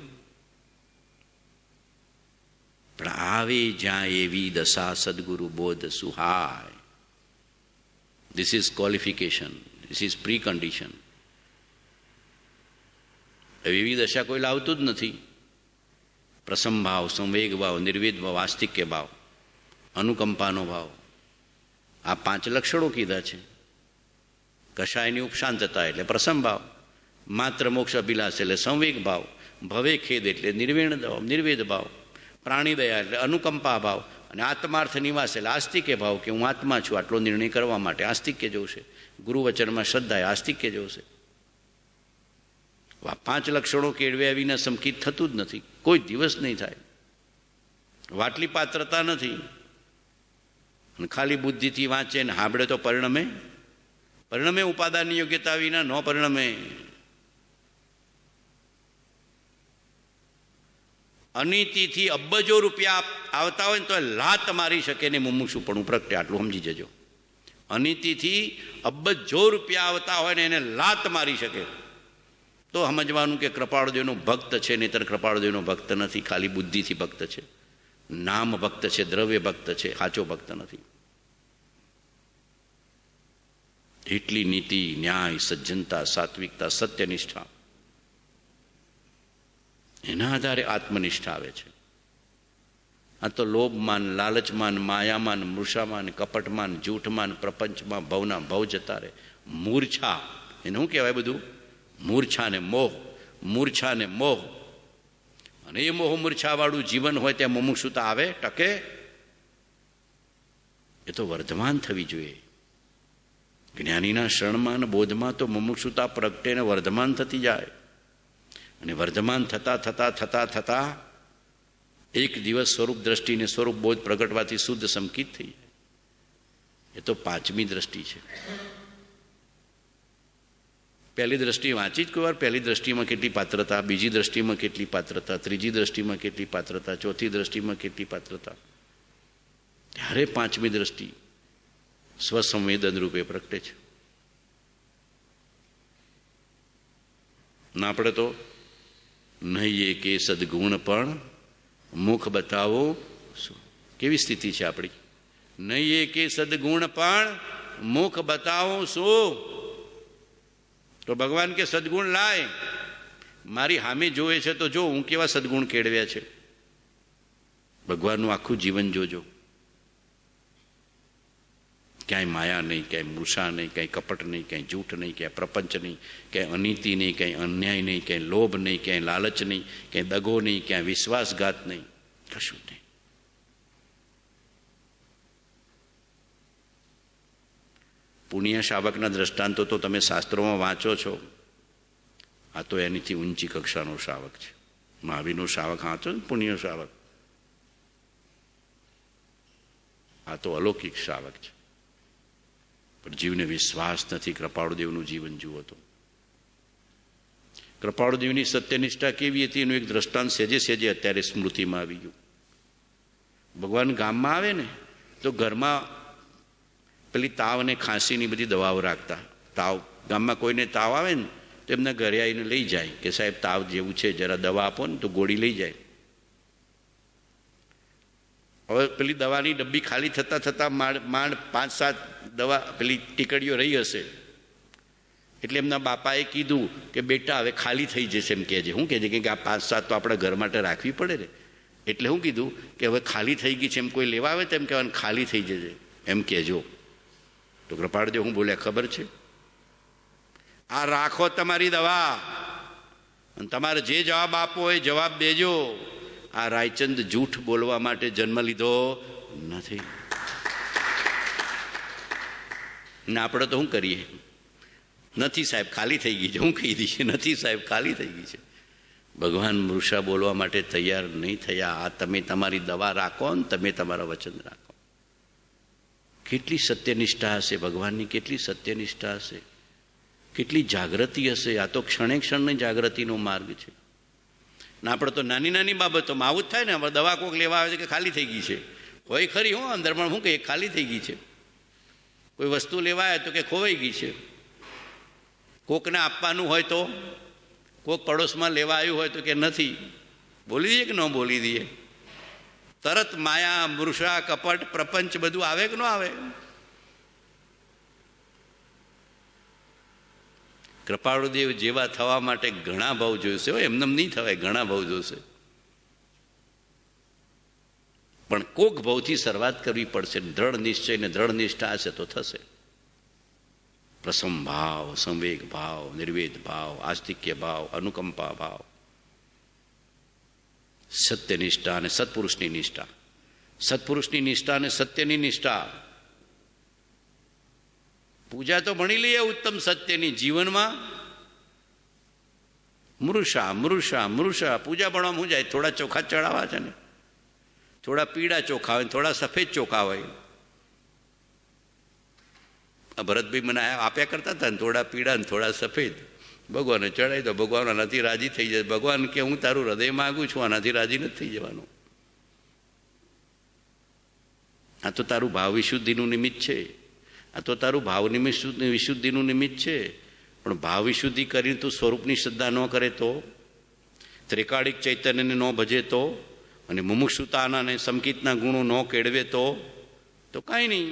પણ આવે જ્યાં એવી દશા સદગુરુ બોધ સુહાય. This is qualification. This is precondition. એવી દશા કોઈ લાવતું જ નથી. પ્રસમ ભાવ, સંવેગ ભાવ, નિર્વેદ ભાવ, આસ્તિક્ય ભાવ, અનુકંપાનો ભાવ, આ 5 લક્ષણો કીધા છે. કશાયની ઉપશાંતતા એટલે પ્રસમ ભાવ, માત્ર મોક્ષ અભિલાષ એટલે સંવેગ ભાવ, ભવે ખેદ એટલે નિર્વેદ ભાવ, પ્રાણી દયા એટલે અનુકંપા ભાવ, અને આત્માર્થ નિવાસ એટલે આસ્તિક્ય ભાવ કે હું આત્મા છું, આટલો નિર્ણય કરવા માટે આસ્તિક્ય જોશે. ગુરુવચનમાં શ્રદ્ધા એ આસ્તિક્ય જોશે. આ 5 લક્ષણો કેળવ્યા વિના સંકિત થતું જ નથી, કોઈ દિવસ નહીં થાય. વાટલી પાત્રતા નથી. અને ખાલી બુદ્ધિથી વાંચે ને હાંભળે તો પરિણમે ઉપાદાનની યોગ્યતા વિના ન પરિણમે. અનીતિથી અબજો રૂપિયા આવતા હોય ને તો લાત મારી શકે ને મુમુક્ષુપણું પ્રગટે. આટલું સમજી જજો. અનીતિથી અબજો રૂપિયા આવતા હોય ને એને લાત મારી શકે તો સમજવાનું કે કૃપાળુદેવનો ભક્ત છે, નહીતર કૃપાળુદેવનો ભક્ત નથી, ખાલી બુદ્ધિથી ભક્ત છે, નામ ભક્ત છે, દ્રવ્ય ભક્ત છે, સાચો ભક્ત નથી. એટલી નીતિ, ન્યાય, સજ્જનતા, સાત્વિકતા, સત્યનિષ્ઠા, એના આધારે આત્મનિષ્ઠા આવે છે. આ તો લોભમાન, લાલચમાન, માયામાન, મૃષામાન, કપટમાન, જૂઠમાન, પ્રપંચમાં ભવના ભવ જતા રહે. મૂર્છા, એને શું કહેવાય બધું? મૂર્છા ને મોહ, મૂર્છા ને મોહ. અને એ મોહ મૂર્છાવાળું જીવન હોય ત્યાં મુમુક્ષુતા આવે, ટકે? એ તો વર્ધમાન થવી જોઈએ. જ્ઞાનીના શરણમાં અને બોધમાં તો મુમુક્ષુતા પ્રગટે ને વર્ધમાન થતી જાય. અને વર્ધમાન થતાં થતાં થતાં થતાં એક દિવસ સ્વરૂપ દ્રષ્ટિને સ્વરૂપ બોધ પ્રગટવાથી શુદ્ધ સંકિત થઈ જાય. એ તો 5મી દ્રષ્ટિ છે. પહેલી દ્રષ્ટિ વાંચી જ કોઈ વાર? પહેલી દ્રષ્ટિમાં કેટલી પાત્રતા, બીજી દ્રષ્ટિમાં કેટલી પાત્રતા, ત્રીજી દ્રષ્ટિમાં કેટલી પાત્રતા, ચોથી દ્રષ્ટિમાં કેટલી પાત્રતા. ત્યારે 5મી દ્રષ્ટિ સ્વસંવેદન રૂપે પ્રગટે છે. ના આપણે તો નહીં કે સદગુણ પણ મુખ બતાવો. કેવી સ્થિતિ છે આપણી? નહીં કે સદગુણ પણ મુખ બતાવો શું? તો ભગવાન કે સદગુણ લાય, મારી સામે જોવે છે તો જો હું કેવા સદગુણ કેળવ્યા છે. ભગવાનનું આખું જીવન જોજો. ક્યાંય માયા નહીં, ક્યાંય મૃષા નહીં, ક્યાંય કપટ નહીં, ક્યાંય જૂઠ નહીં, ક્યાંય પ્રપંચ નહીં, ક્યાંય અનીતિ નહીં, ક્યાંય અન્યાય નહીં, ક્યાંય લોભ નહીં, ક્યાંય લાલચ નહીં, ક્યાંય દગો નહીં, ક્યાંય વિશ્વાસઘાત નહીં, કશું નહીં. પુણ્ય શાવકના દ્રષ્ટાંતો તો તમે શાસ્ત્રોમાં વાંચો છો. આ તો એનીથી ઊંચી કક્ષાનો શાવક છે. મહાવીરનો શાવક વાંચો ને, પુણ્ય શાવક. આ તો અલૌકિક શાવક છે. પણ જીવને વિશ્વાસ નથી. કૃપાળુદેવનું જીવન જુઓ તો. કૃપાળુદેવની સત્યનિષ્ઠા કેવી હતી એનું એક દ્રષ્ટાંત સેજે સેજે અત્યારે સ્મૃતિમાં આવી ગયું. ભગવાન ગામમાં આવે ને તો ઘરમાં પેલી તાવ અને ખાંસીની બધી દવાઓ રાખતા. તાવ ગામમાં કોઈને તાવ આવે ને તો એમના ઘરે આવીને લઈ જાય કે સાહેબ તાવ જેવું છે, જરા દવા આપો ને, તો ગોળી લઈ જાય. હવે પેલી દવાની ડબ્બી ખાલી થતાં થતાં માંડ 5-7 દવા પેલી ટીકડીઓ રહી હશે. એટલે એમના બાપાએ કીધું કે બેટા હવે ખાલી થઈ જશે એમ કહેજે. શું કહેજે કે આ 5-7 તો આપણા ઘર માટે રાખવી પડે ને. એટલે શું કીધું કે હવે ખાલી થઈ ગઈ છે એમ કોઈ લેવા આવે તો એમ કહેવાનું ખાલી થઈ જશે એમ કહેજો. તો કૃપાળદેવ હું બોલ્યા ખબર છે? આ રાખો તમારી દવા, અને તમારે જે જવાબ આપવો એ જવાબ દેજો. આ રાયચંદ જૂઠ બોલવા માટે જન્મ લીધો નથી. ને આપણે તો શું કરીએ? નથી સાહેબ, ખાલી થઈ ગઈ છે. હું કહી દઈશ, નથી સાહેબ, ખાલી થઈ ગઈ છે. ભગવાન મૃષા બોલવા માટે તૈયાર નહીં થયા. આ તમે તમારી દવા રાખો ને તમે તમારા વચન રાખો. કેટલી સત્યનિષ્ઠા હશે ભગવાનની, કેટલી સત્યનિષ્ઠા હશે, કેટલી જાગૃતિ હશે. આ તો ક્ષણે ક્ષણની જાગૃતિનો માર્ગ છે. ને આપણે તો નાની નાની બાબતોમાં આવું જ થાય ને. દવા કોક લેવા આવે છે કે ખાલી થઈ ગઈ છે, હોય ખરી હું અંદર, પણ શું કે ખાલી થઈ ગઈ છે. કોઈ વસ્તુ લેવા આવે તો કે ખોવાઈ ગઈ છે. કોકને આપવાનું હોય તો, કોક પડોશમાં લેવા આવ્યું હોય તો કે નથી. બોલી દઈએ કે ન બોલી દઈએ? તરત માયા, મૃષા, કપટ, પ્રપંચ બધું આવે કે ન આવે? કૃપાળુદેવ જેવા થવા માટે ઘણા ભાવ જોઈશે. એમને નહીં થવાય, ઘણા ભાવ જોશે. પણ કોક ભાવથી શરૂઆત કરવી પડશે. દ્રઢ નિશ્ચય ને દ્રઢ નિષ્ઠા હશે તો થશે. પ્રસમ ભાવ, સંવેગ ભાવ, નિર્વેદ ભાવ, આસ્તિક્ય ભાવ, અનુકંપા ભાવ, સત્યનિષ્ઠા અને સત્પુરુષની નિષ્ઠા, સત્પુરુષની નિષ્ઠા અને સત્યની નિષ્ઠા. પૂજા તો ભણી લઈએ ઉત્તમ સત્યની. જીવનમાં મૃષા મૃષા મૃષા. પૂજા ભણવા હું જાય? થોડા ચોખા ચડાવવા છે ને, થોડા પીળા ચોખા હોય, થોડા સફેદ ચોખા હોય. આ ભરતભાઈ મને આપ્યા કરતા હતા ને, થોડા પીળા ને થોડા સફેદ. ભગવાનને ચડાવી દો, ભગવાન આનાથી રાજી થઈ જાય. ભગવાન કે હું તારું હૃદય માગું છું, આનાથી રાજી નથી થઈ જવાનું. આ તો તારું ભાવ વિશુદ્ધિનું નિમિત્ત છે. આ તો તારું ભાવ વિશુદ્ધિનું નિમિત્ત છે. પણ ભાવ વિશુદ્ધિ કરીને તું સ્વરૂપની શ્રદ્ધા ન કરે તો, ત્રિકાળિક ચૈતન્યને ન ભજે તો, અને મુમુક્ષુતાના અને સમકિતના ગુણો ન કેળવે તો કાંઈ નહીં.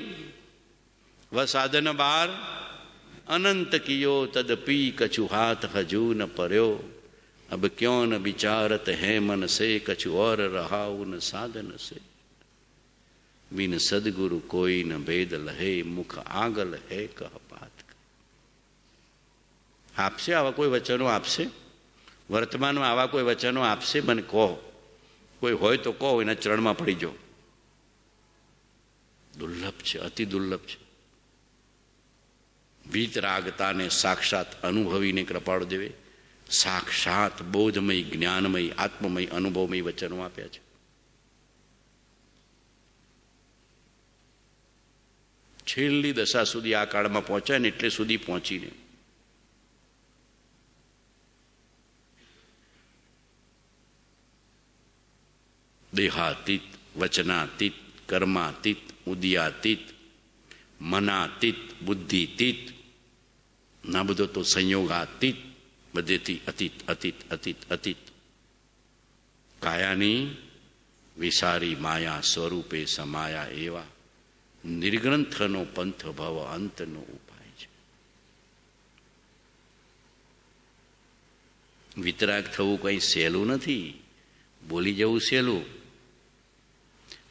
વસાધન બાર અનંત કિયો તદપી કછુ હાથ હજુ ન पर्यो अब क्यों न विचारत है मन से कछु और रहाउ न साधन से बिन सदगुरु कोई न भेद लहे मुख आगल है कह बात. આપશે આવા કોઈ વચનો? આપશે વર્તમાનમાં આવા કોઈ વચનો આપશે? મને કહો, કોઈ હોય તો કહો, એના ચરણમાં પડી જાઓ. દુર્લભ છે, અતિ દુર્લભ છે. વીતરાગતાને સાક્ષાત અનુભવીને કૃપાળુદેવે સાક્ષાત બોધમય, જ્ઞાનમય, આત્મમય, અનુભવમય વચનો આપ્યા છે. છેલ્લી દશા સુધી આ કાળમાં પહોંચાય ને એટલે સુધી પહોંચીને દેહાતીત, વચનાતીત, કર્માતીત, ઉદયાતીત, મનાતીત, બુદ્ધિતીત, ના બધો તો સંયોગાતીત, બધેથી અતીત અતીત અતીત અતીત. કાયાની વિસારી માયા સ્વરૂપે સમાયા એવા નિર્ગ્રંથનો પંથ ભવ અંતનો ઉપાય છે. વિતરાગ થવું કંઈ સહેલું નથી. બોલી જવું સહેલું,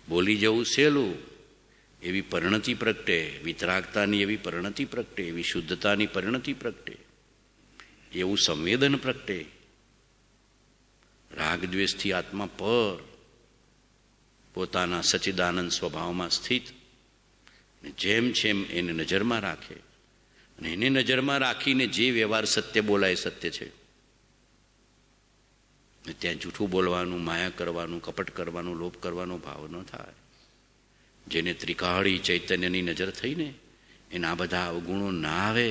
બોલી જવું સહેલું. એવી પરિણતિ પ્રગટે, વિતરાગતાની એવી પરિણતિ પ્રગટે, એવી શુદ્ધતાની પરિણતિ પ્રગટે, એવું સંવેદન પ્રગટે. રાગદ્વેષથી આત્મા પર પોતાના સચ્ચિદાનંદ સ્વભાવમાં સ્થિત, જેમ જેમ એને નજરમાં રાખે, અને એને નજરમાં રાખીને જે વ્યવહાર સત્ય બોલાય સત્ય છે, ત્યાં જૂઠું બોલવાનું, માયા કરવાનું, કપટ કરવાનું, લોભ કરવાનો ભાવ ન થાય. જેને ત્રિકાળી ચૈતન્યની નજર થઈને એના બધા અવગુણો ના આવે.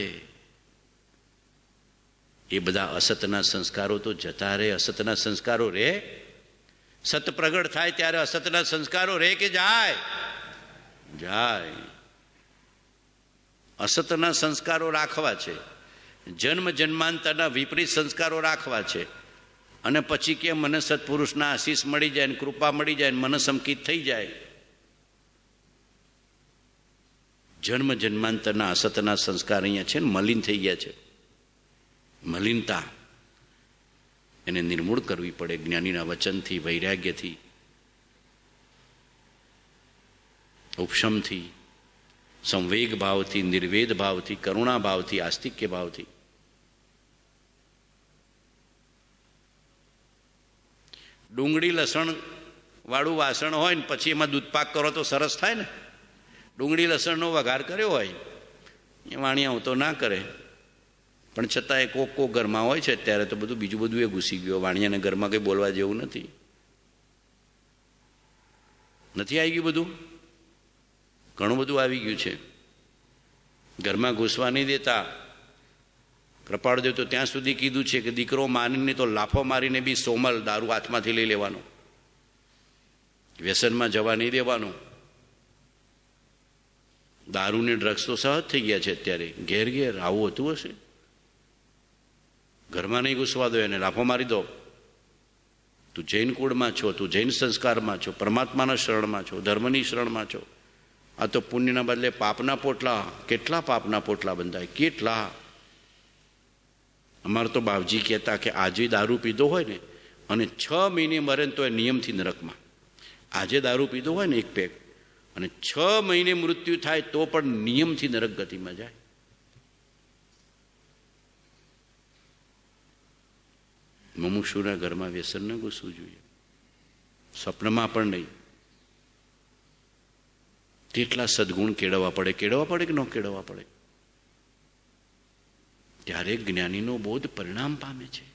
એ બધા અસતના સંસ્કારો તો જતા રહે. અસતના સંસ્કારો રહે? સત પ્રગટ થાય ત્યારે અસતના સંસ્કારો રહે કે જાય? જાય. અસતના સંસ્કારો રાખવા છે, જન્મ જન્માંતરના વિપરીત સંસ્કારો રાખવા છે. અને પછી કે મને સત્પુરુષના આશીષ મળી જાય, કૃપા મળી જાય, મને સંકિત થઈ જાય. જન્મ જન્માંતરના અસતના સંસ્કાર અહીંયા છે ને મલિન થઈ ગયા છે. મલિનતા એને નિર્મૂળ કરવી પડે જ્ઞાનીના વચનથી, વૈરાગ્યથી, ઉપશમથી. સંવેગ ભાવથી, નિર્વેદ ભાવથી, કરુણા ભાવથી, આસ્તિક્ય ભાવથી. ડુંગળી લસણ વાળું વાસણ હોય ને પછી એમાં દૂધપાક કરો તો સરસ થાય ને. ડુંગળી લસણનો વઘાર કર્યો હોય એ વાણિયા તો ના કરે, પણ છતાં એ કોક ઘરમાં હોય છે અત્યારે તો બધું બીજું બધું એ ઘૂસી ગયું. વાણિયાને ઘરમાં કંઈ બોલવા જેવું નથી આવી ગયું, બધું ઘણું બધું આવી ગયું છે. ઘરમાં ઘૂસવા નહીં દેતા. કૃપાળદેવ તો ત્યાં સુધી કીધું છે કે દીકરો માનીને તો લાફો મારીને બી સોમલ દારૂ હાથમાંથી લઈ લેવાનો, વ્યસનમાં જવા નહીં દેવાનું. દારૂને ડ્રગ્સ તો સહજ થઈ ગયા છે અત્યારે, ઘેર ઘેર આવું હતું હશે. ઘરમાં નહીં ઘૂસવા દો એને, લાફો મારી દો. તું જૈન કુળમાં છો, તું જૈન સંસ્કારમાં છો, પરમાત્માના શરણમાં છો, ધર્મની શરણમાં છો. આ તો પુણ્યના બદલે પાપના પોટલા, કેટલા પાપના પોટલા બંધાય, કેટલા. અમારે તો બાપજી કહેતા કે આજે દારૂ પીધો હોય ને અને 6 મહિને મરે ને તો એ નિયમથી નરકમાં. આજે દારૂ પીધો હોય ને એક પેક અને 6 મહિને મૃત્યુ થાય તો પણ નિયમથી નરક ગતિમાં જાય. મુમુક્ષુના ઘરમાં વ્યસન ન ઘૂસવું જોઈએ, સ્વપ્નમાં પણ નહીં. કેટલા સદગુણ કેળવવા પડે કે ન કેળવવા પડે. ત્યારે જ્ઞાનીનો બોધ પરિણામ પામે છે.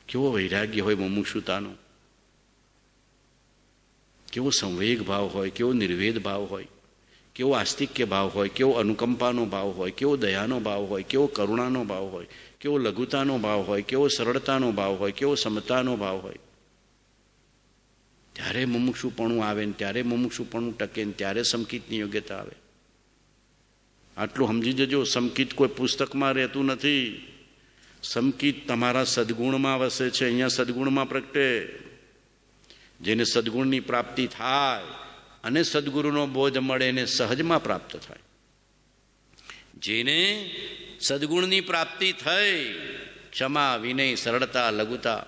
કેવો વૈરાગ્ય હોય મુમુક્ષુતાનો, કેવો સંવેગ ભાવ હોય, કેવો નિર્વેદ ભાવ હોય, કેવો આસ્તિક્ય ભાવ હોય, કેવો અનુકંપાનો ભાવ હોય, કેવો દયાનો ભાવ હોય, કેવો કરુણાનો ભાવ હોય, કેવો લઘુતાનો ભાવ હોય, કેવો સરળતાનો ભાવ હોય, કેવો સમતાનો ભાવ હોય. ત્યારે મુમુક્ષુપણું આવે ને ત્યારે મુમુક્ષુપણું ટકે ને ત્યારે સમકિતની યોગ્યતા આવે. આટલું સમજી જજો. સમકિત કોઈ પુસ્તકમાં રહેતું નથી. સમકિત તમારા સદગુણમાં વસે છે. અહીંયા સદગુણમાં પ્રગટે. જેને સદગુણની પ્રાપ્તિ થાય અને સદગુરુનો બોધ મળે એને સહજમાં પ્રાપ્ત થાય. જેને સદગુણની પ્રાપ્તિ થઈ, ક્ષમા, વિનય, સરળતા, લઘુતા,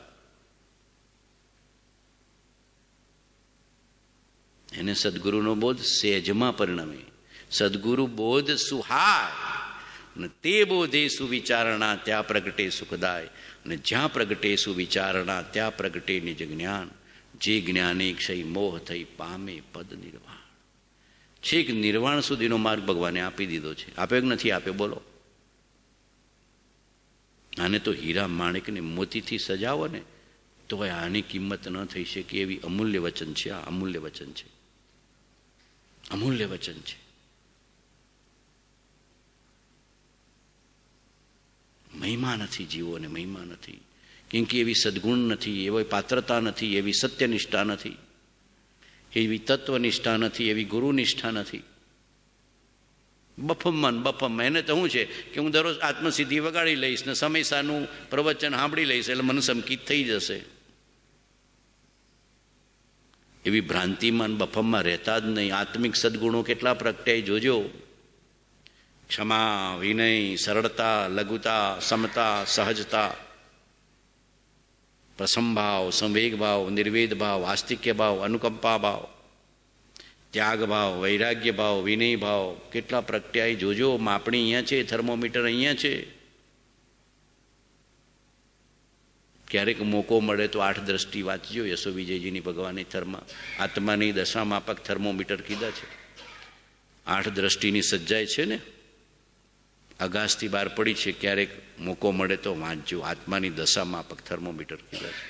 એને સદગુરુનો બોધ સહેજમાં પરિણમે. સદગુરુ બોધ સુહાય અને તે બોધે સુવિચારણા ત્યાં પ્રગટે સુખદાય. અને જ્યાં પ્રગટે સુવિચારણા ત્યાં પ્રગટે નિજ જ્ઞાન. જે જ્ઞાને ક્ષય મોહ થઈ પામે પદ નિર્વાણ. છેક નિર્વાણ સુધીનો માર્ગ ભગવાને આપી દીધો છે. આપ્યો કે નથી આપ્યો બોલો? આને તો હીરા માણેકને મોતીથી સજાવો ને તો આની કિંમત ન થઈ શકે એવી અમૂલ્ય વચન છે. આ અમૂલ્ય વચન છે, અમૂલ્ય વચન છે. મહિમા નથી, જીવોને મહિમા નથી. કેમ કે એવી સદગુણ નથી, એવી પાત્રતા નથી, એવી સત્યનિષ્ઠા નથી, એવી તત્વનિષ્ઠા નથી, એવી ગુરુનિષ્ઠા નથી. બફમ એને તો શું છે કે હું દરરોજ આત્મસિદ્ધિ વગાડી લઈશ ને સમયસાનું પ્રવચન સાંભળી લઈશ એટલે મને સંકિત થઈ જશે. એવી ભ્રાંતિમાં બફમમાં રહેતા જ નહીં. આત્મિક સદગુણો કેટલા પ્રગટ્યાય જોજો. ક્ષમા, વિનય, સરળતા, લઘુતા, સમતા, સહજતા, પ્રસમભાવ, સંવેગ ભાવ, નિર્વેદ ભાવ, આસ્તિક્ય ભાવ, અનુકંપા ભાવ, ત્યાગ ભાવ, વૈરાગ્ય ભાવ, વિનય ભાવ કેટલા પ્રગટ્યાય જોજો. માપણી અહીંયા છે, થર્મોમીટર અહીંયા છે. ક્યારેક મોકો મળે તો 8 દ્રષ્ટિ વાંચજો. યશો વિજયજીની ભગવાને આત્માની દશા માપક થર્મોમીટર કીધા છે. 8 દ્રષ્ટિની સજ્જાય છે ને, અગાસથી બહાર પડી છે. ક્યારેક મોકો મળે તો વાંચજો. આત્માની દશા માપક થર્મોમીટર કીધા છે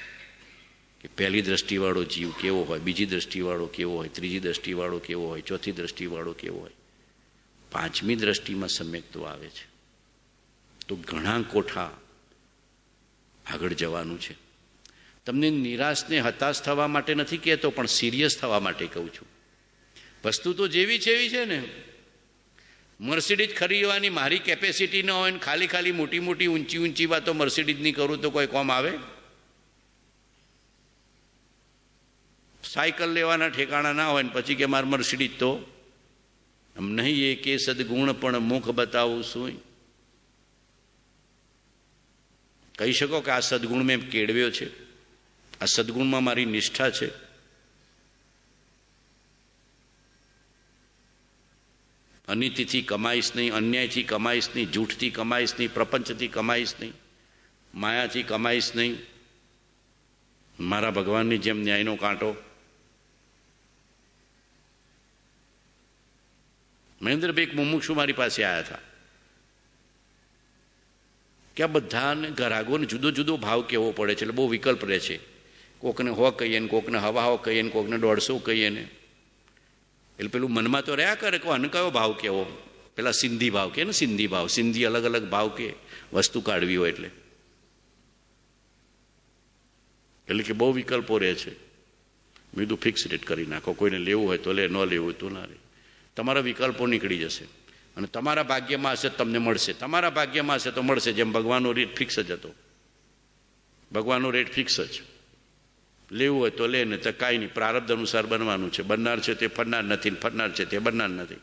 કે પહેલી દ્રષ્ટિવાળો જીવ કેવો હોય, બીજી દ્રષ્ટિવાળો કેવો હોય, ત્રીજી દ્રષ્ટિવાળો કેવો હોય, ચોથી દ્રષ્ટિવાળો કેવો હોય, 5મી દ્રષ્ટિમાં સમ્યક્તો આવે છે. તો ઘણા કોઠા આગળ જવાનું છે. તમને નિરાશને હતાશ થવા માટે નથી કહેતો, પણ સિરિયસ થવા માટે કહું છું. વસ્તુ તો જેવી છે એવી છે ને. મર્સિડીઝ ખરીદવાની મારી કેપેસિટી ન હોય ને ખાલી મોટી મોટી ઊંચી વાતો મર્સિડીઝની કરું તો કોઈ કોમ આવે? સાયકલ લેવાના ઠેકાણા ના હોય ને પછી કે મારે મર્સિડીઝ તો આમ નહીં. એ કે સદગુણ પણ મુખ બતાવું શું? કહી શકો કે આ સદગુણ મેં કેળવ્યો છે, આ સદગુણમાં મારી નિષ્ઠા છે. અનીતિથી કમાઈશ નહીં, અન્યાયથી કમાઈશ નહીં, જૂઠથી કમાઈશ નહીં, પ્રપંચથી કમાઈશ નહીં, માયાથી કમાઈશ નહીં. મારા ભગવાનની જેમ ન્યાયનો કાંટો. મહેન્દ્રભાઈ એક મુમુક્ષુ મારી પાસે આવ્યા હતા કે આ બધાને ગ્રાહકોને જુદો જુદો ભાવ કેવો પડે છે, એટલે બહુ વિકલ્પ રહે છે. કોકને 100 કહીએ ને, કોકને 1.5 કહીએ ને, કોકને 150 કહીએ ને. એટલે પેલું મનમાં તો રહ્યા કરે કે આને કયો ભાવ કેવો. પેલા સિંધી ભાવ કે ને, સિંધી ભાવ, સિંધી અલગ અલગ ભાવ કે વસ્તુ કાઢવી હોય એટલે કે બહુ વિકલ્પો રહે છે. મેં કીધું ફિક્સ રેટ કરી નાખો, કોઈને લેવું હોય તો લે, ન લેવું હોય તો ના લે. તમારા વિકલ્પો નીકળી જશે અને તમારા ભાગ્યમાં હશે તમને મળશે. તમારા ભાગ્યમાં હશે તો મળશે. જેમ ભગવાનનો રેટ ફિક્સ જ હતો, ભગવાનનો રેટ ફિક્સ જ. લેવું હોય તો લે, ને તો કાંઈ નહીં, પ્રારબ્ધ અનુસાર બનવાનું છે. બનનાર છે તે ફરનાર નથી, ફરનાર છે તે બનનાર નથી.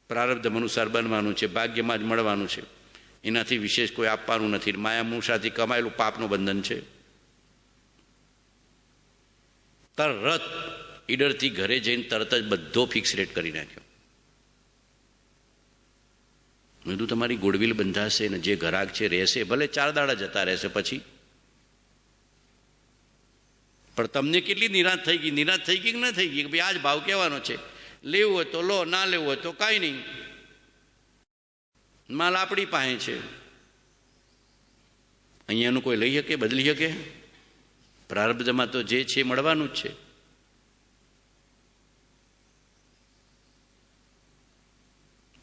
પ્રારબ્ધ અનુસાર બનવાનું છે, ભાગ્યમાં જ મળવાનું છે. એનાથી વિશેષ કોઈ આપવાનું નથી. માયા મૂષાથી કમાયેલું પાપનું બંધન છે. તરત ઈડરથી ઘરે જઈને તરત જ બધો ફિક્સ રેટ કરી નાખ્યો. મેં કીધું તમારી ગુડવિલ બંધાશે ને જે ગ્રાહક છે રહેશે, ભલે 4 દાડા જતા રહેશે પછી, પણ તમને કેટલી નિરાશ થઈ ગઈ. નિરાશ થઈ ગઈ કે ન થઈ ગઈ કે ભાઈ આ જ ભાવ કહેવાનો છે, લેવું હોય તો લો, ના લેવું હોય તો કાંઈ નહીં, માલ આપણી પાસે છે. અહીંયાનું કોઈ લઈ શકે, બદલી શકે? પ્રારબ્ધમાં તો જે છે મળવાનું જ છે.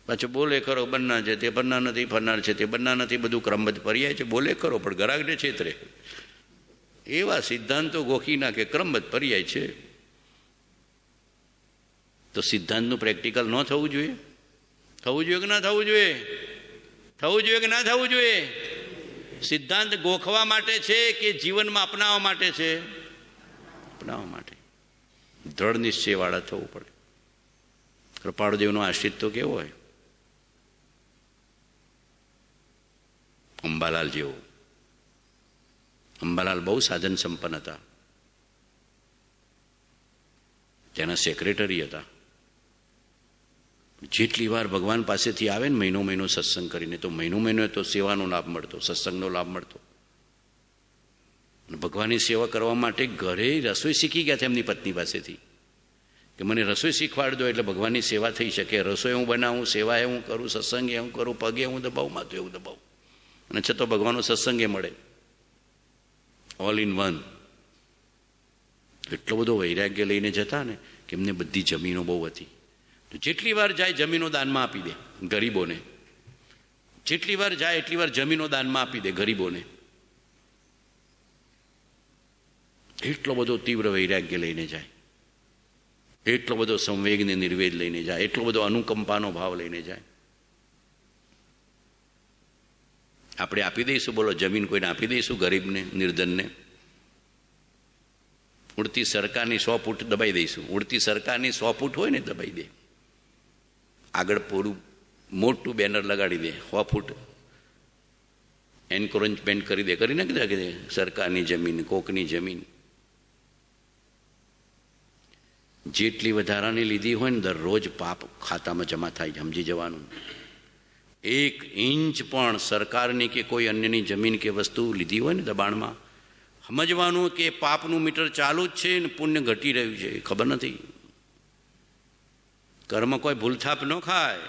પાછું બોલે કરો બનનાર છે તે ફરનાર નથી, ફરનાર છે તે બનનાર નથી, બધું ક્રમબદ્ધ પર્યાય છે. બોલે કરો પણ ગ્રાહકને છેતરે. એવા સિદ્ધાંતો ગોખી નાખે, ક્રમબદ્ધ પર્યાય છે. તો સિદ્ધાંતનું પ્રેક્ટિકલ ન થવું જોઈએ? થવું જોઈએ કે ના થવું જોઈએ? થવું જોઈએ કે ના થવું જોઈએ? સિદ્ધાંત ગોખવા માટે છે કે જીવનમાં અપનાવવા માટે છે? અપનાવવા માટે. દ્રઢ નિશ્ચયવાળા થવું પડે. કૃપાળદેવનો આશ્રિત તો કેવો હોય? અંબાલાલ જેવો. અંબાલાલ બહુ સાધન સંપન્ન હતા. તેના સેક્રેટરી હતા. જેટલી વાર ભગવાન પાસેથી આવે ને મહિનો સત્સંગ કરીને, તો મહિનો તો સેવાનો લાભ મળતો, સત્સંગનો લાભ મળતો. ભગવાનની સેવા કરવા માટે ઘરે રસોઈ શીખી ગયા છે એમની પત્ની પાસેથી કે મને રસોઈ શીખવાડ દો એટલે ભગવાનની સેવા થઈ શકે. રસોઈ હું બનાવું, સેવા હું કરું, સત્સંગ હું કરું, પગે હું દબાવું, માથું એવું દબાવું, અને છતાં ભગવાનનો સત્સંગ મળે. All in one. એટલો બધો વૈરાગ્ય લઈને જતા ને કે એમને બધી જમીનો બહુ હતી. તો જેટલી વાર જાય જમીનો દાનમાં આપી દે ગરીબોને. જેટલી વાર જાય એટલી વાર જમીનો દાનમાં આપી દે ગરીબોને. એટલો બધો તીવ્ર વૈરાગ્ય લઈને જાય, એટલો બધો સંવેગને નિર્વેદ લઈને જાય, એટલો બધો અનુકંપાનો ભાવ લઈને જાય. આપણે આપી દઈશું, બોલો, જમીન કોઈને આપી દઈશું ગરીબને, નિર્ધનને? ઉડતી સરકારની 100 ફૂટ દબાઈ દઈશું. ઉડતી સરકારની 100 ફૂટ હોય ને દબાઈ દે. આગળ પૂરું મોટું બેનર લગાડી દે, 100 ફૂટ એન્કરેજમેન્ટ કરી દે, કરી નાખી દે સરકારની જમીન, કોકની જમીન. જેટલી વધારાની લીધી હોય ને દરરોજ પાપ ખાતામાં જમા થાય, સમજી જવાનું. 1 ઇંચ પણ સરકારની કે કોઈ અન્યની જમીન કે વસ્તુ લીધી હોય ને દબાણમાં, સમજવાનું કે પાપનું મીટર ચાલુ જ છે ને પુણ્ય ઘટી રહ્યું છે, ખબર નથી. કર્મ કોઈ ભૂલથાપ ન ખાય.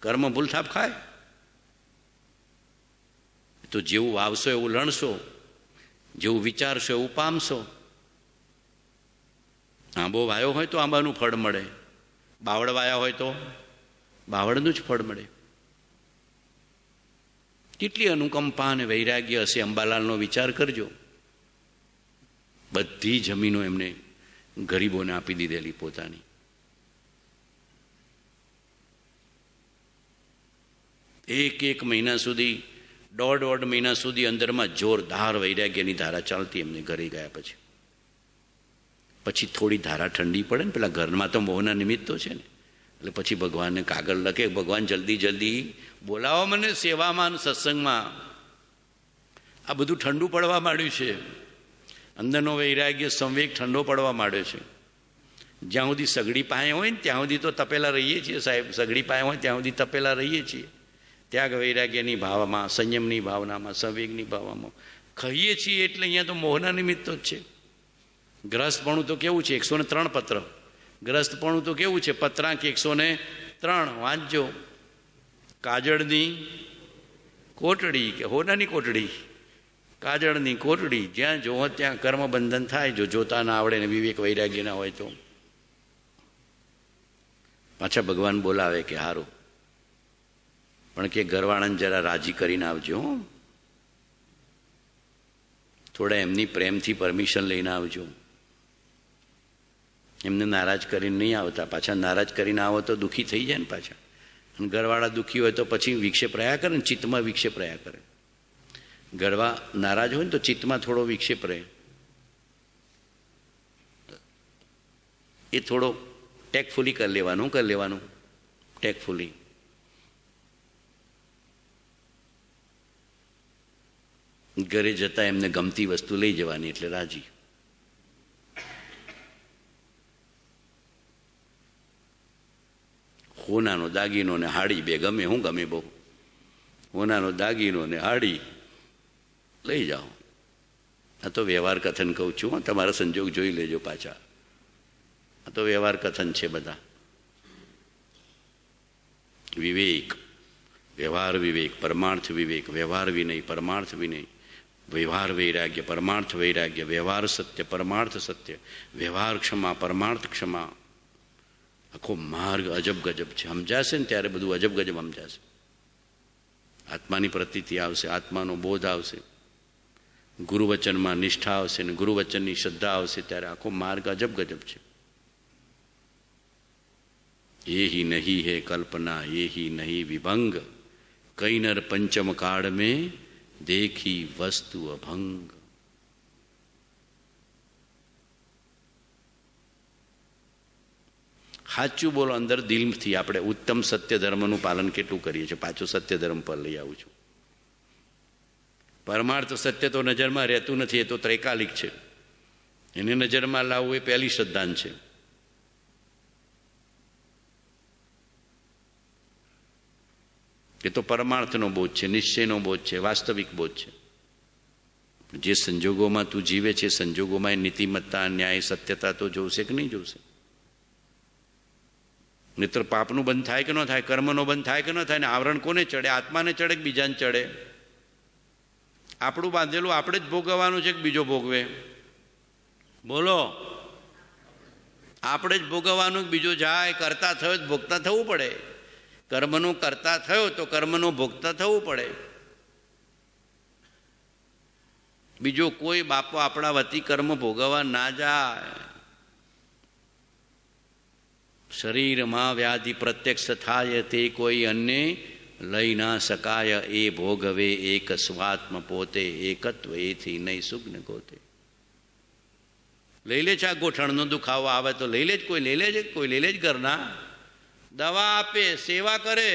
કર્મ ભૂલથાપ ખાય તો જેવું વાવશો એવું લણશો, જેવું વિચારશો એવું પામશો. આંબો વાયો હોય તો આંબાનું ફળ મળે, બાવળ વાયા હોય તો બાવળનું જ ફળ મળે. કેટલી અનુકંપા અને વૈરાગ્ય હશે અંબાલાલનો વિચાર કરજો. બધી જમીનો એમને ગરીબોને આપી દીધેલી પોતાની. એક મહિના સુધી, દોઢ મહિના સુધી અંદરમાં જોરદાર વૈરાગ્યની ધારા ચાલતી એમને ઘરે ગયા પછી થોડી ધારા ઠંડી પડે ને, પેલા ઘરમાં તો મોહના નિમિત્તો છે ને, એટલે પછી ભગવાનને કાગળ લખે, ભગવાન જલ્દી બોલાવો મને સેવામાં, સત્સંગમાં. આ બધું ઠંડુ પડવા માંડ્યું છે. અંદરનો વૈરાગ્ય સંવેગ ઠંડો પડવા માંડ્યો છે. જ્યાં સુધી સગડી પાસે હોય ને ત્યાં સુધી તો તપેલા રહીએ છીએ સાહેબ, સગડી પાસે હોય ત્યાં સુધી તપેલા રહીએ છીએ. ત્યાગ વૈરાગ્યની ભાવમાં, સંયમની ભાવનામાં, સંવેગની ભાવમાં ખાઈએ છીએ એટલે અહીંયા તો મોહના નિમિત્તો જ છે. ગ્રસ્તપણું તો કેવું છે? 103 પત્ર. ગ્રસ્તપણું તો કેવું છે? પત્રાંક 103 વાંચજો. કાજળની કોટડી કે હોનાની કોટડી, કાજળની કોટડી, જ્યાં જોવો ત્યાં કર્મબંધન થાય. જો જોતા ના આવડે ને વિવેક વૈરાગ્ય ના હોય તો. પાછા ભગવાન બોલાવે કે હારું, પણ કે ઘરવાળાને જરા રાજી કરીને આવજો, થોડા એમની પ્રેમથી પરમિશન લઈને આવજો. એમને નારાજ કરીને નહીં આવતા. પાછા નારાજ કરીને આવો તો દુઃખી થઈ જાય ને પાછા. અને ઘરવાળા દુઃખી હોય તો પછી વિક્ષેપ રહ્યા કરે ને, ચિત્તમાં વિક્ષેપ રહ્યા કરે. ઘરવા નારાજ હોય ને તો ચિત્તમાં થોડો વિક્ષેપ રહે. એ થોડો ટેકફુલી કરી લેવાનું ટેકફુલી. ઘરે જતા એમને ગમતી વસ્તુ લઈ જવાની એટલે રાજી. હોનાનો દાગીનો ને હાડી બે ગમે, હું ગમે બહુ. હોનાનો દાગીનો ને હાડી લઈ જાઓ. આ તો વ્યવહાર કથન કહું છું, તમારા સંજોગ જોઈ લેજો પાછા. આ તો વ્યવહાર કથન છે બધા. વિવેક, વ્યવહાર વિવેક, પરમાર્થ વિવેક, વ્યવહાર વિનય, પરમાર્થ વિનય, વ્યવહાર વૈરાગ્ય, પરમાર્થ વૈરાગ્ય, વ્યવહાર સત્ય, પરમાર્થ સત્ય, વ્યવહાર ક્ષમા, પરમાર્થ ક્ષમા. આખો માર્ગ અજબ ગજબ છે. સમજાશે ને ત્યારે બધું અજબ ગજબ સમજાશે. આત્માની પ્રતીતિ આવશે, આત્માનો બોધ આવશે, ગુરુવચનમાં નિષ્ઠા આવશે ને ગુરુવચનની શ્રદ્ધા આવશે, ત્યારે આખો માર્ગ અજબ ગજબ છે. ये ही नहीं है कल्पना, ये ही नहीं विभंग, कई नर पंचम काल में देखी वस्तु अभंग. સાચું બોલો અંદર દિલથી. આપણે ઉત્તમ સત્ય ધર્મનું પાલન કેટલું કરીએ છીએ. પાછું સત્ય ધર્મ પર લઈ આવું છું. પરમાર્થ સત્ય તો નજરમાં રહેતું નથી, એ તો ત્રૈકાલિક છે. એને નજરમાં લાવવું એ પહેલી શ્રદ્ધાંત છે. એ તો પરમાર્થનો બોધ છે, નિશ્ચયનો બોધ છે, વાસ્તવિક બોધ છે. જે સંજોગોમાં તું જીવે છે, સંજોગોમાં એ નીતિમત્તા, ન્યાય, સત્યતા તો જોશે કે નહીં જોશે? મિત્ર, પાપનું બંધ થાય કે ન થાય? કર્મનો બંધ થાય કે ન થાય? ને આવરણ કોને ચડે? આત્માને ચડે કે બીજાને ચડે? આપણું બાંધેલું આપણે જ ભોગવવાનું છે કે બીજો ભોગવે? બોલો. આપણે જ ભોગવવાનું કે બીજો જાય? કરતા થયો જ ભોગતા થવું પડે. કર્મનો કરતા થયો તો કર્મનો ભોગતા થવું પડે. બીજો કોઈ બાપો આપણા વતી કર્મ ભોગવવા ના જાય. શરીરમાં વ્યાધિ પ્રત્યક્ષ થાય તે કોઈ અન્ય લઈ ના શકાય. એ ભોગવે એક સ્વાત્મ પોતે, એકત્વ એથી નહીં સુગ્ન ગોતે. લઈ લે છે આ ગોઠણનો દુખાવો આવે તો લઈ લે જ, કોઈ લઈ લે છે, કોઈ લઈ લે જ. ઘરના દવા આપે, સેવા કરે,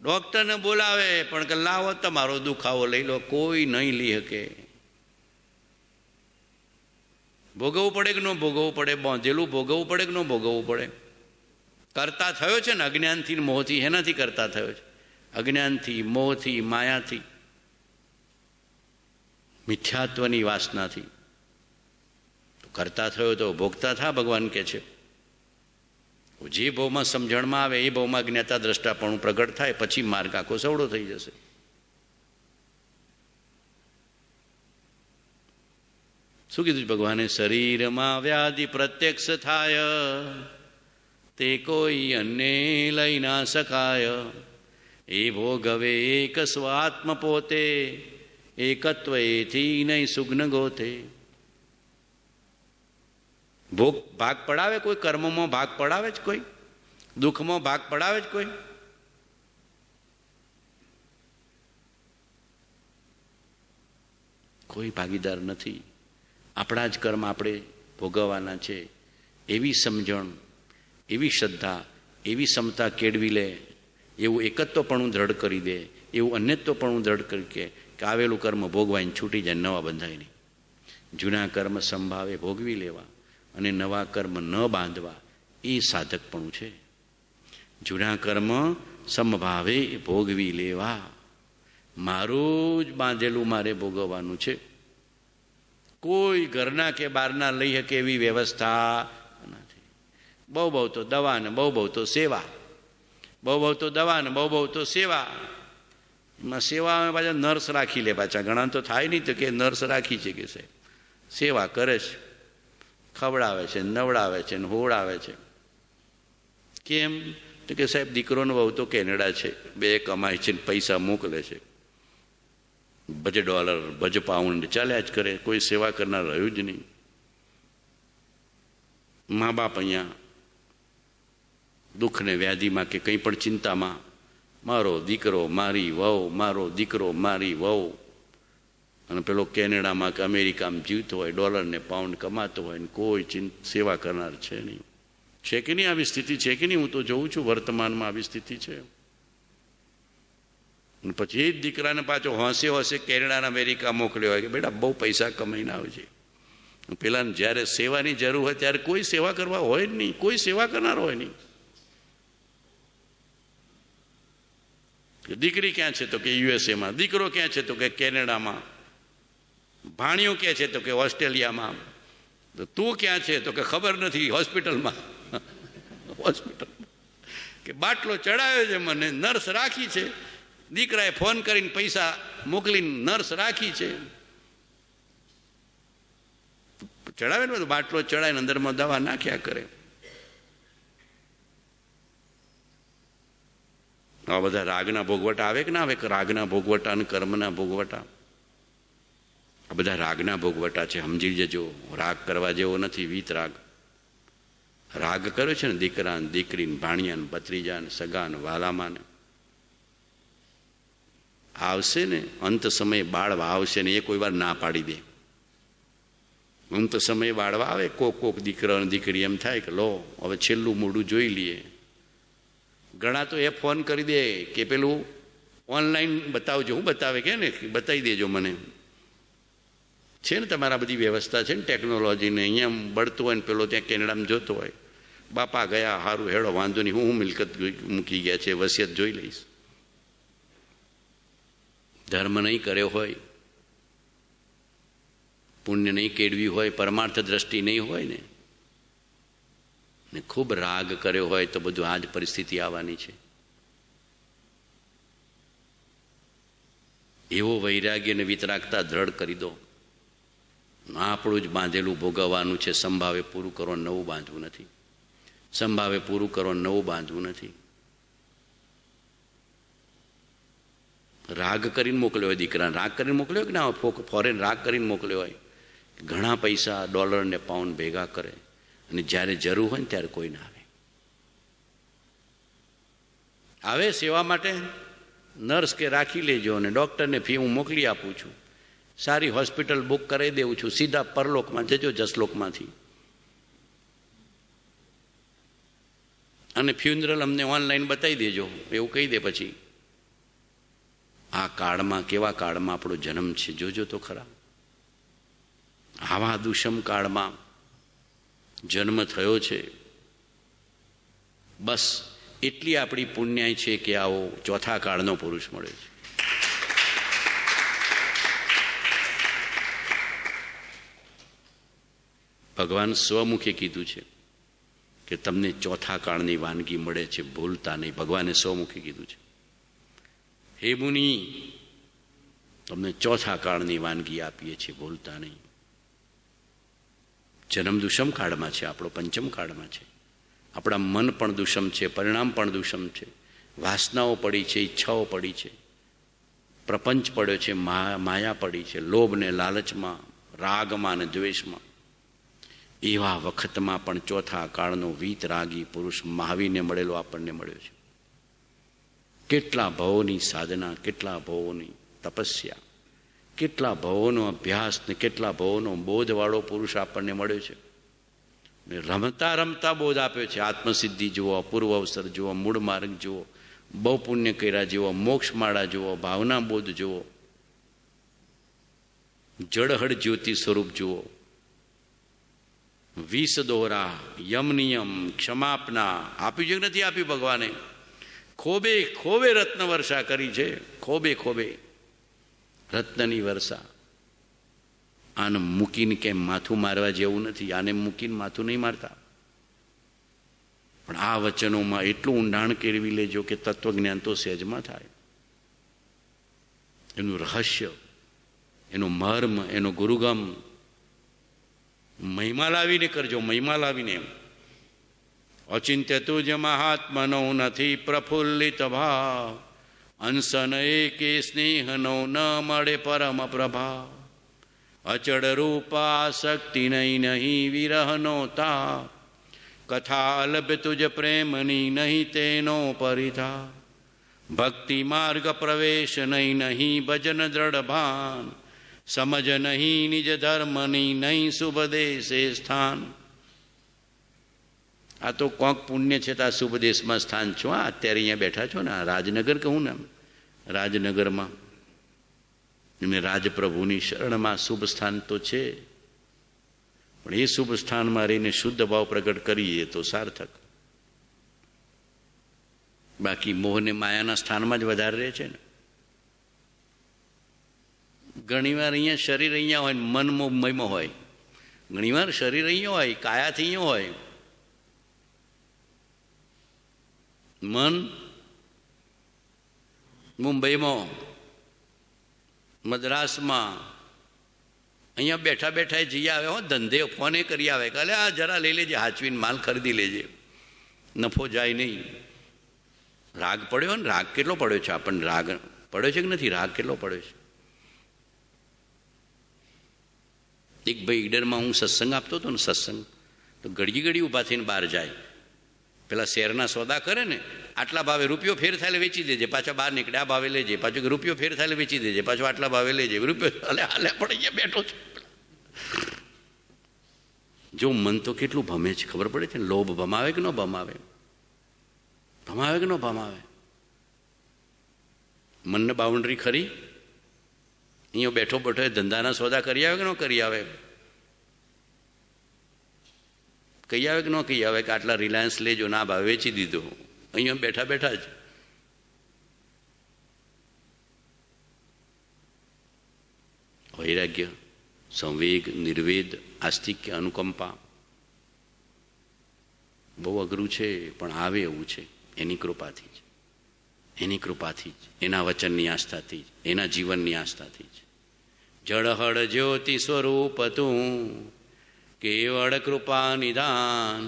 ડોક્ટરને બોલાવે, પણ કે લાવો તમારો દુખાવો લઈ લો. કોઈ નહીં લઈ શકે. ભોગવવું પડે કે ન ભોગવવું પડે? બાંધેલું ભોગવવું પડે કે ન ભોગવવું પડે? કરતા થયો છે ને અજ્ઞાનથી, મોહથી. એનાથી કરતા થયો છે. અજ્ઞાનથી, મોહથી, માયાથી, મિથ્યાત્વની વાસનાથી કરતા થયો તો ભોગતા થા, ભગવાન કહે છે. જે ભાવમાં સમજણમાં આવે એ ભાવમાં જ્ઞાતા દ્રષ્ટાપણું પ્રગટ થાય, પછી માર્ગ આખો સવડો થઈ જશે. શું કીધું ભગવાને? શરીરમાં વ્યાધિ પ્રત્યક્ષ થાય તે કોઈ અન્ય લઈ ના શકાય. એ ભોગવે એક સ્વાત્મ પોતે, એકત્વ એથી નહીં સુગ્ન ગોતે. ભોગ ભાગ પડાવે કોઈ? કર્મમાં ભાગ પડાવે જ કોઈ? દુઃખમાં ભાગ પડાવે જ કોઈ? કોઈ ભાગીદાર નથી. આપણા જ કર્મ આપણે ભોગવવાના છે. એવી સમજણ, એવી શ્રદ્ધા, એવી ક્ષમતા કેળવી લે, એવું એકત્વપણું દ્રઢ કરી દે, એવું અન્યત્વપણું દ્રઢ કરી કે આવેલું કર્મ ભોગવાઈને છૂટી જાય, નવા બંધાય નહીં. જૂના કર્મ સંભાવે ભોગવી લેવા અને નવા કર્મ ન બાંધવા એ સાધકપણું છે. જૂના કર્મ સમભાવે ભોગવી લેવા. મારું જ બાંધેલું મારે ભોગવવાનું છે. કોઈ ઘરના કે બહારના લઈ શકે એવી વ્યવસ્થા નથી. બહુ બહુ તો દવા ને બહુ બહુ તો સેવા, બહુ બહુ તો દવા ને બહુ બહુ તો સેવા. એમાં સેવા પાછા નર્સ રાખી લે. પાછા ઘણા તો થાય નહીં તો કે નર્સ રાખી છે કે સાહેબ સેવા કરે છે, ખવડાવે છે, નવડાવે છે ને હોવડાવે છે. કેમ તો કે સાહેબ દીકરોનો બહુ તો કેનેડા છે, બે કમાય છે ને પૈસા મોકલે છે, ભજ ડોલર ભજ પાઉન્ડ ચાલ્યા જ કરે, કોઈ સેવા કરનાર રહ્યું જ નહીં. મા બાપ અહીંયા દુઃખ ને વ્યાધિમાં કે કંઈ પણ ચિંતામાં મારો દીકરો મારી વહુ, મારો દીકરો મારી વહુ, અને પેલો કેનેડામાં કે અમેરિકામાં જીવતો હોય, ડોલર ને પાઉન્ડ કમાતો હોય ને કોઈ સેવા કરનાર છે નહીં. છે કે નહીં આવી સ્થિતિ? છે કે નહીં? હું તો જોઉં છું વર્તમાનમાં આવી સ્થિતિ છે. પછી એ જ દીકરાને પાછો હોંશે હોંશે કેનેડા અમેરિકા મોકલ્યો હોય કે બેટા બહુ પૈસા કમાઈને આવજે. પેલાને જ્યારે સેવાની જરૂર હોય ત્યારે કોઈ સેવા કરવા હોય જ નહીં, કોઈ સેવા કરનાર હોય નહીં. દીકરી ક્યાં છે તો કે યુએસએમાં, દીકરો ક્યાં છે તો કે કેનેડામાં, ભાણિયો ક્યાં છે તો કે ઓસ્ટ્રેલિયામાં, તો તું ક્યાં છે તો કે ખબર નથી, હોસ્પિટલમાં. હોસ્પિટલમાં કે બાટલો ચડાવ્યો છે, મને નર્સ રાખી છે, દીકરાએ ફોન કરીને પૈસા મોકલીને નર્સ રાખી છે. ચડાવે ને બધું, બાટલો ચડાવીને અંદરમાં દવા નાખ્યા કરે. આ બધા રાગના ભોગવટા આવે કે ના આવે? રાગના ભોગવટા અને કર્મના ભોગવટા, આ બધા રાગના ભોગવટા છે. સમજી જજો, રાગ કરવા જેવો નથી. વીત રાગ, રાગ કર્યો છે ને દીકરા ને દીકરી ને ભાણિયા ને ભત્રીજા ને સગા ને વાલામાં ને, આવશે ને અંત સમયે બાળવા આવશે ને એ કોઈ વાર ના પાડી દે. અંત સમયે બાળવા આવે, કોક દીકરા અને દીકરી એમ થાય કે લો હવે છેલ્લું મોઢું જોઈ લઈએ. ઘણા તો એ ફોન કરી દે કે પેલું ઓનલાઈન બતાવજો. હું બતાવે કે ને બતાવી દેજો મને. છે ને તમારા બધી વ્યવસ્થા છે ને ટેકનોલોજીને. અહીંયા બળતું હોય ને પેલો ત્યાં કેનેડામાં જોતો હોય, બાપા ગયા સારું હેડો વાંધો નહીં, હું મિલકત મૂકી ગયા છે, વસિયત જોઈ લઈશ. ધર્મ નહીં કર્યો હોય, પુણ્ય નહીં કેળવી હોય, પરમાર્થ દ્રષ્ટિ નહીં હોય ને ખૂબ રાગ કર્યો હોય તો બધું આ જ પરિસ્થિતિ આવવાની છે. એવો વૈરાગ્ય અને વિતરાગતા દ્રઢ કરી દો. આપણું જ બાંધેલું ભોગવવાનું છે. સંભાવે પૂરું કરો, નવું બાંધવું નથી. સંભાવે પૂરું કરો, નવું બાંધવું નથી. રાગ કરીને મોકલ્યો હોય દીકરાને, રાગ કરીને મોકલ્યો હોય કે ના, ફોરેન રાગ કરીને મોકલ્યો હોય, ઘણા પૈસા ડોલર ને પાઉન્ડ ભેગા કરે અને જ્યારે જરૂર હોય ને ત્યારે કોઈ ના આવે. આવે સેવા માટે નર્સ કે રાખી લેજો અને ડૉક્ટરને ફી હું મોકલી આપું છું, સારી હોસ્પિટલ બુક કરાવી દેવું છું, સીધા પરલોકમાં જજો જસલોકમાંથી, અને ફ્યુનરલ અમને ઓનલાઈન બતાવી દેજો એવું કહી દે. પછી આ કાળમાં, કેવા કાળમાં આપણો જન્મ છે જોજો તો ખરા. આવા દુષમ કાળમાં જન્મ થયો છે. બસ એટલી આપણી પુણ્યાય છે કે આવો ચોથા કાળનો પુરુષ મળે છે. ભગવાન સ્વમુખે કીધું છે કે તમને ચોથા કાળની વાનગી મળે છે, ભૂલતા નહીં. ભગવાને સ્વમુખે કીધું છે, હે મુનિ તમને ચોથા કાળની વાનગી આપીએ છીએ, ભૂલતા નહીં. જન્મ દુષમ કાળમાં છે, આપણો પંચમ કાળમાં છે. આપણા મન પણ દુષમ છે, પરિણામ પણ દુષમ છે, વાસનાઓ પડી છે, ઈચ્છાઓ પડી છે, પ્રપંચ પડ્યો છે, માયા પડી છે, લોભ ને લાલચમાં, રાગમાં ને દ્વેષમાં. એવા વખતમાં પણ ચોથા કાળનો વીતરાગી પુરુષ મહાવીરને મળેલો આપણને મળ્યો છે. કેટલા ભવોની સાધના, કેટલા ભવોની તપસ્યા, કેટલા ભવોનો અભ્યાસ ને કેટલા ભવોનો બોધવાળો પુરુષ આપણને મળ્યો છે. રમતા રમતા બોધ આપ્યો છે. આત્મસિદ્ધિ જુઓ, અપૂર્વ અવસર જુઓ, મૂળ માર્ગ જુઓ, બહુ પુણ્ય કર્યા જુઓ, મોક્ષમાળા જુઓ, ભાવના બોધ જુઓ, જળહળ જ્યોતિ સ્વરૂપ જુઓ, વિષ દોરા, યમ નિયમ, ક્ષમાપના આપ્યું છે કે નથી આપ્યું ભગવાને? ખોબે ખોબે રત્ન વર્ષા કરી છે, ખોબે ખોબે રત્નની વર્ષા. આને મૂકીને કેમ માથું મારવા જેવું નથી, આને મૂકીને માથું નહીં મારતા. પણ આ વચનોમાં એટલું ઊંડાણ કેળવી લેજો કે તત્વજ્ઞાન તો સહેજમાં થાય. એનું રહસ્ય, એનો મર્મ, એનો ગુરુગમ મહિમા લાવીને કરજો, મહિમા લાવીને. એમ અચિંત્ય તુજ મહાત્મનો નથી પ્રફુલ્લિત ભાવ, અંશન એકે સ્નેહનો ન મળે પરમ પ્રભાવ. અચળ રૂપા શક્તિ નહીં નહીં વિરહનો તાપ, કથા અલભ તુજ પ્રેમની નહીં તેનો પરિથા. ભક્તિ માર્ગ પ્રવેશ નહીં નહીં ભજન દ્રઢ ભાન, સમજ નહીં નિજ ધર્મની નહીં શુભ દેશે સ્થાન. આ તો કોંક પુણ્ય છે તો આ શુભ દેશમાં સ્થાન છો. અત્યારે અહીંયા બેઠા છો ને, આ રાજનગર કહું ને, રાજનગરમાં એમને રાજપ્રભુની શરણમાં શુભ સ્થાન તો છે. પણ એ શુભ સ્થાનમાં રહીને શુદ્ધ ભાવ પ્રગટ કરીએ તો સાર્થક. બાકી મોહને માયાના સ્થાનમાં જ વધારે રહે છે ને. ઘણીવાર અહીંયા શરીર અહીંયા હોય, મન મુંબઈમાં હોય. ઘણીવાર શરીર અહીંયા હોય, કાયાથી અહીંયા હોય, મન મુંબઈમાં, મદ્રાસમાં. અહીંયા બેઠા બેઠા જઈ આવે હો, ધંધે ફોને કરી આવે કે આ જરા લઈ લેજે, હાચવીને માલ ખરીદી લેજે, નફો જાય નહીં. રાગ પડ્યો ને, રાગ કેટલો પડ્યો છે આપણને? રાગ પડ્યો છે કે નથી? રાગ કેટલો પડ્યો છે? એક ભાઈ ઈડરમાં હું સત્સંગ આપતો હતો ને, સત્સંગ તો ઘડી ઘડી ઊભા થઈને બહાર જાય. પેલા શેરના સોદા કરે ને, આટલા ભાવે રૂપિયો ફેર થાય વેચી દેજે, પાછા બહાર નીકળે આ ભાવે લેજે, પાછો રૂપિયો ફેર થાય વેચી દેજે, પાછો આટલા ભાવે લેજે, રૂપિયો હાલે હાલે પણ અહીંયા બેઠો છું. જો મન તો કેટલું ભમે છે ખબર પડે છે. લોભ ભમાવે કે ન ભમાવે? ભમાવે કે ન ભમાવે? મનને બાઉન્ડ્રી ખરી? અહીંયા બેઠો બેઠો ધંધાના સોદા કરી આવે કે ન કરી આવે? કહી આવે કે ન કહી આવે કે આટલા રિલાયન્સ લેજો, ના ભાવે વેચી દીધો. અહીંયા બેઠા બેઠા જ વૈરાગ્ય, સંવેગ, નિર્વેદ, આસ્તિક્ય, અનુકંપા બહુ અઘરું છે, પણ આવે એવું છે એની કૃપાથી જ, એની કૃપાથી જ, એના વચનની આસ્થાથી જ, એના જીવનની આસ્થાથી જ. જળહળ જ્યોતિ સ્વરૂપ તું, કેવળ કૃપા નિદાન,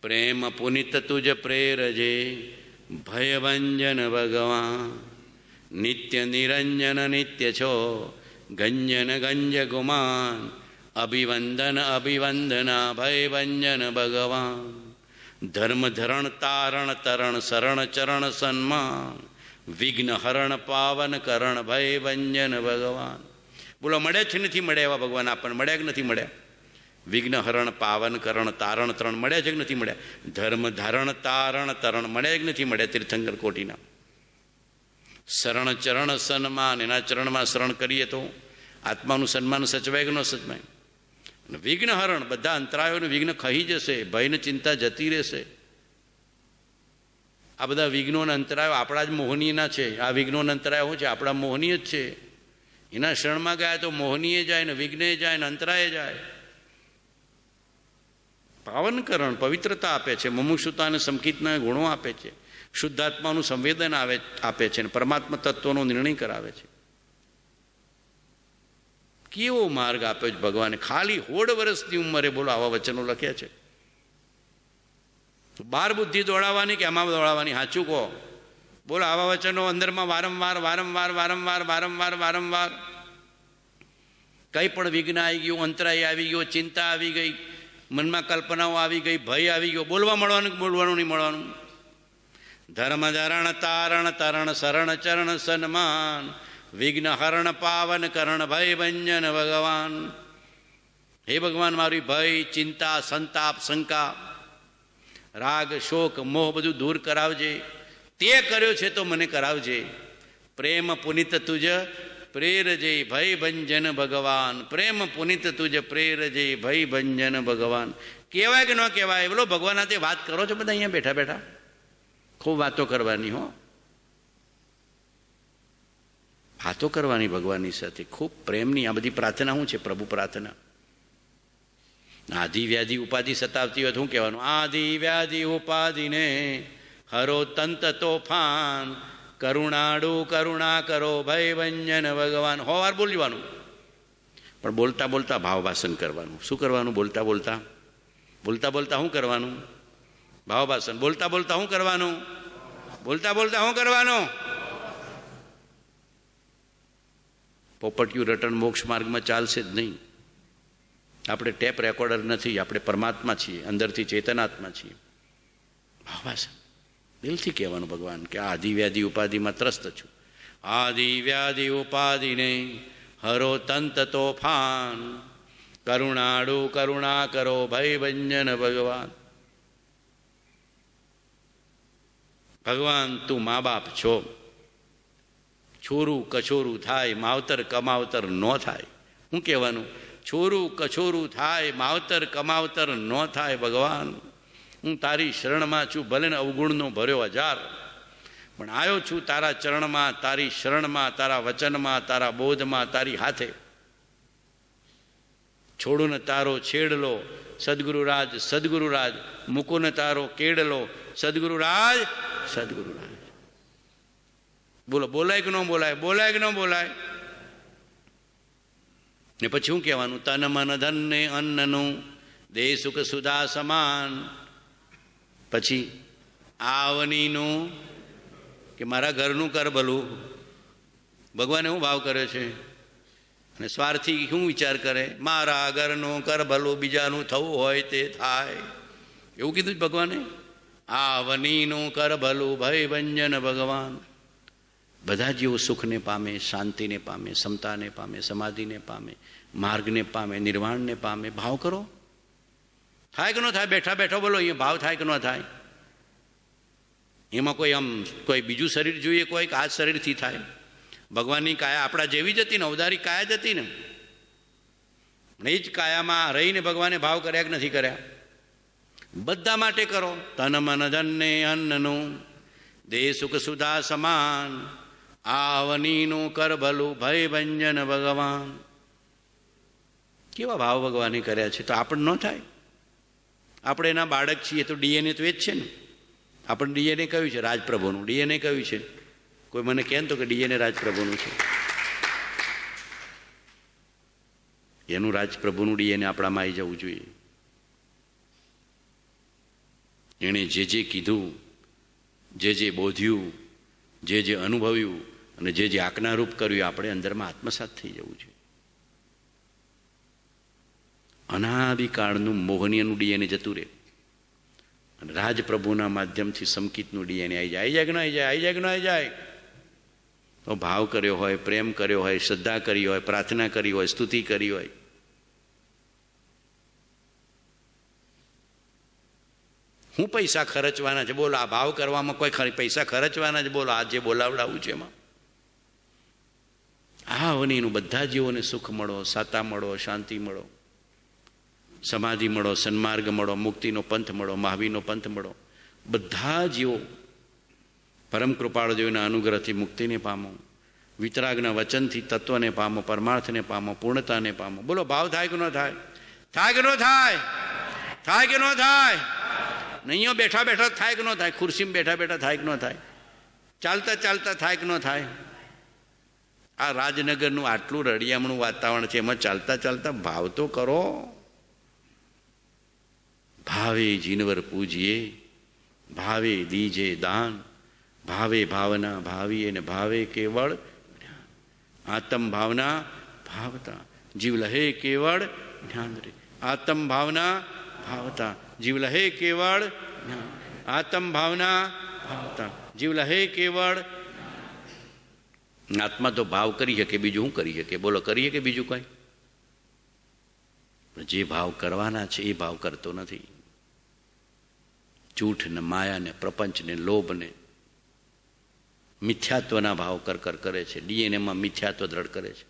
પ્રેમ પુનિત તુજ પ્રેરજે, ભયભંજન ભગવાન. નિત્ય નિરંજન નિત્ય છો, ગંજન ગંજ ગુમાન, અભિવંદન અભિવંદના ભયભંજન ભગવાન. ધર્મ ધરણ તારણ તરણ શરણ ચરણ સન્માન, વિઘ્ન હરણ પાવન કરણ ભયભંજન ભગવાન. બોલો મળે છે નથી મળ્યા એવા ભગવાન આપણને? મળ્યા કે નથી મળ્યા? વિઘ્ન હરણ પાવન કરણ તારણ તરણ મળ્યા છે કે નથી મળ્યા? ધર્મ ધારણ તારણ તરણ મળ્યા કે નથી મળ્યા? તીર્થંકર કોટીના શરણ ચરણ સન્માન, એના ચરણમાં શરણ કરીએ તો આત્માનું સન્માન સચવાય કે ન સચવાય? વિઘ્ન હરણ, બધા અંતરાયોનું વિઘ્ન ખહી જશે, ભયની ચિંતા જતી રહેશે. આ બધા વિઘ્નોના અંતરાયો આપણા જ મોહનીયના છે. આ વિઘ્નોના અંતરાયો શું છે? આપણા મોહનીય જ છે. એના શરણમાં ગયા તો મોહનીય જાય ને, વિઘ્ને જાય ને, અંતરાય જાય. પાવનકરણ, પવિત્રતા આપે છે, મુમુક્ષુતા અને સંકિતના ગુણો આપે છે, શુદ્ધાત્માનું સંવેદન આપે છે અને પરમાત્મા તત્વનો નિર્ણય કરાવે છે. કેવો માર્ગ આપ્યો છે ભગવાને! ખાલી 16 વર્ષની ઉંમરે બોલો આવા વચનો લખ્યા છે. બાર બુદ્ધિ દોડાવવાની કે આમાં દોડાવવાની? સાચું કહો બોલો. આવા વચનો અંદરમાં વારંવાર વારંવાર વારંવાર વારંવાર વારંવાર કંઈ પણ વિઘ્ન આવી ગયું, અંતરાય આવી ગયો, ચિંતા આવી ગઈ, મનમાં કલ્પનાઓ આવી ગઈ, ભય આવી ગયો, બોલવા મળવાનું કે બોલવાનું નહીં મળવાનું? ધર્મ ધરણ તારણ તરણ શરણ ચરણ સન્માન, વિઘ્ન હરણ પાવન કરણ ભય ભંજન ભગવાન. હે ભગવાન, મારી ભય, ચિંતા, સંતાપ, શંકા, રાગ, શોક, મોહ બધું દૂર કરાવજે. તે કર્યો છે તો મને કરાવજે. પ્રેમ પુનિત તુજ પ્રેરજે ભય ભંજન ભગવાન, પ્રેમ પુનિત તુજ પ્રેરજે ભય ભંજન ભગવાન. કહેવાય કે ન કહેવાય? બોલો ભગવાન હાથે વાત કરો છો બધા અહીંયા બેઠા બેઠા? ખૂબ વાતો કરવાની હો, વાતો કરવાની ભગવાનની સાથે, ખૂબ પ્રેમની. આ બધી પ્રાર્થના શું છે? પ્રભુ પ્રાર્થના. આધિ વ્યાધિ ઉપાધિ સતાવતી હોય તો શું કહેવાનું? આધિ વ્યાધિ ઉપાધિને હરો તંત તોફાન, કરુણાડુ કરુણા કરો ભય ભંજન ભગવાન. વાર બોલવાનું, પણ બોલતા બોલતા ભાવ ભાષણ કરવાનું. શું કરવાનું? બોલતા બોલતા શું કરવાનું? ભાવ ભાષણ. બોલતા બોલતા શું કરવાનું? બોલતા બોલતા શું કરવાનું? પોપટિયું રટન મોક્ષ માર્ગમાં ચાલશે જ નહીં. આપણે ટેપ રેકોર્ડર નથી, આપણે પરમાત્મા છીએ, અંદરથી ચેતનાત્મા છીએ. ભાવ ભાષણ દિલથી કહેવાનું ભગવાન કે આધિ વ્યાધિ ઉપાધિમાં ત્રસ્ત છું. આધિ વ્યાધિ ઉપાધિને હરો તંત તોફાન, કરુણાડુ કરુણા કરો ભય ભંજન ભગવાન. ભગવાન તું મા બાપ છો, છોરું કછોરું થાય માવતર કમાવતર ન થાય. શું કહેવાનું? છોરું કછોરું થાય માવતર કમાવતર ન થાય. ભગવાન હું તારી શરણમાં છું, ભલે ને અવગુણનો ભર્યો 1000, પણ આવ્યો છું તારા ચરણમાં, તારી શરણમાં, તારા વચનમાં, તારા બોધમાં, તારી હાથે. છોડું ને તારો છેડલો સદગુરુરાજ, સદગુરુરાજ મૂકું ને તારો કેડલો સદગુરુરાજ, સદગુરુરાજ. બોલો બોલાય કે ન બોલાય? બોલાય કે ન બોલાય? ને પછી શું કહેવાનું? તન મન ધન ને અન્નનું દે સુખ સુધા સમાન. પછી આવનીનું કે મારા ઘરનું કર ભલું. ભગવાને શું ભાવ કર્યો છે? અને સ્વાર્થી શું વિચાર કરે? મારા ઘરનું કર ભલું, બીજાનું થવું હોય તે થાય. એવું કીધું જ ભગવાને. આવનીનું કર ભલું ભય ભંજન ભગવાન. બધા જીવો સુખને પામે, શાંતિને પામે, સમતાને પામે, સમાધિને પામે, માર્ગને પામે, નિર્વાણને પામે. ભાવ કરો. થાય કે ન થાય? બેઠા બેઠા બોલો, અહીંયા ભાવ થાય કે ન થાય? એમાં કોઈ કોઈ બીજું શરીર જોઈએ? કોઈ આ શરીરથી થાય? ભગવાનની કાયા આપણા જેવી જ હતી ને, અવતારી કાયા જ હતી ને. એ જ કાયામાં રહીને ભગવાને ભાવ કર્યા કે નથી કર્યા? બધા માટે કરો. તન મન ધન ને અન્નનું દે સુખ સુધા સમાન, આવનીનું કર ભલું ભય ભંજન ભગવાન. કેવા ભાવ ભગવાને કર્યા છે, તો આપણને ન થાય? આપણે એના બાળક છીએ તો ડીએનએ તો એ જ છે ને. આપણે ડીએનએ કયું છે? રાજપ્રભુનું. ડીએનએ કયું છે? કોઈ મને કહે તો કે ડીએનએ રાજપ્રભુનું છે. એનું રાજપ્રભુનું ડીએનએ આપણામાં આવી જવું જોઈએ. એણે જે જે કીધું, જે જે બોધ્યું, જે જે અનુભવ્યું અને જે જે આજ્ઞારૂપ કર્યું, આપણે અંદરમાં આત્મસાત થઈ જવું છે. અનાદિકાળનું મોહનીયનું ડીએનએ જતું રહે અને રાજપ્રભુના માધ્યમથી સમકિતનું ડીએનએ આવી જાય. આવી જાય કે ન આવી જાય? તો ભાવ કર્યો હોય, પ્રેમ કર્યો હોય, શ્રદ્ધા કરી હોય, પ્રાર્થના કરી હોય, સ્તુતિ કરી હોય, હું પૈસા ખર્ચવાના છે? બોલો, આ ભાવ કરવામાં કોઈ પૈસા ખર્ચવાના છે? બોલો, આ જે બોલાવડાવું છે એમાં આ અવનીનું બધા જીવોને સુખ મળો, સાતા મળો, શાંતિ મળો, સમાધિ મળો, સન્માર્ગ મળો, મુક્તિનો પંથ મળો, મહાવીરનો પંથ મળો. બધા જીવો પરમ કૃપાળુ દેવના અનુગ્રહથી મુક્તિને પામો, વિતરાગના વચનથી તત્વને પામો, પરમાર્થને પામો, પૂર્ણતાને પામો. બોલો, ભાવ થાય કે ન થાય? થાય કે ન થાય? થાય કે ન થાય? નહીં બેઠા બેઠા થાય કે ન થાય? ખુરશીમાં બેઠા બેઠા થાય કે ન થાય? ચાલતા ચાલતા થાય કે ન થાય? આ રાજનગરનું આટલું રળિયામણું વાતાવરણ છે, એમાં ચાલતા ચાલતા ભાવ તો કરો. ભાવે જીનવર પૂજીએ, ભાવે દીજે દાન, ભાવે ભાવના ભાવીએ ને ભાવે કેવળ આત્મ ભાવના ભાવતા જીવ લહે કેવળ જ્ઞાન રે. આત્મ ભાવના ભાવતા જીવ લહે કેવળ જ્ઞાન. આત્મ ભાવના ભાવતા જીવ લહે કેવળ. આત્મા તો ભાવ કરી શકે, બીજું શું કરી શકે? બોલો, કરીએ કે બીજું કઈ? જે ભાવ કરવાના છે એ ભાવ કરતો નથી. જૂઠ ને માયા ને પ્રપંચ ને લોભ ને મિથ્યાત્વના ભાવ કર કરે છે, ડીએનએમાં મિથ્યાત્વ દ્રઢ કરે છે.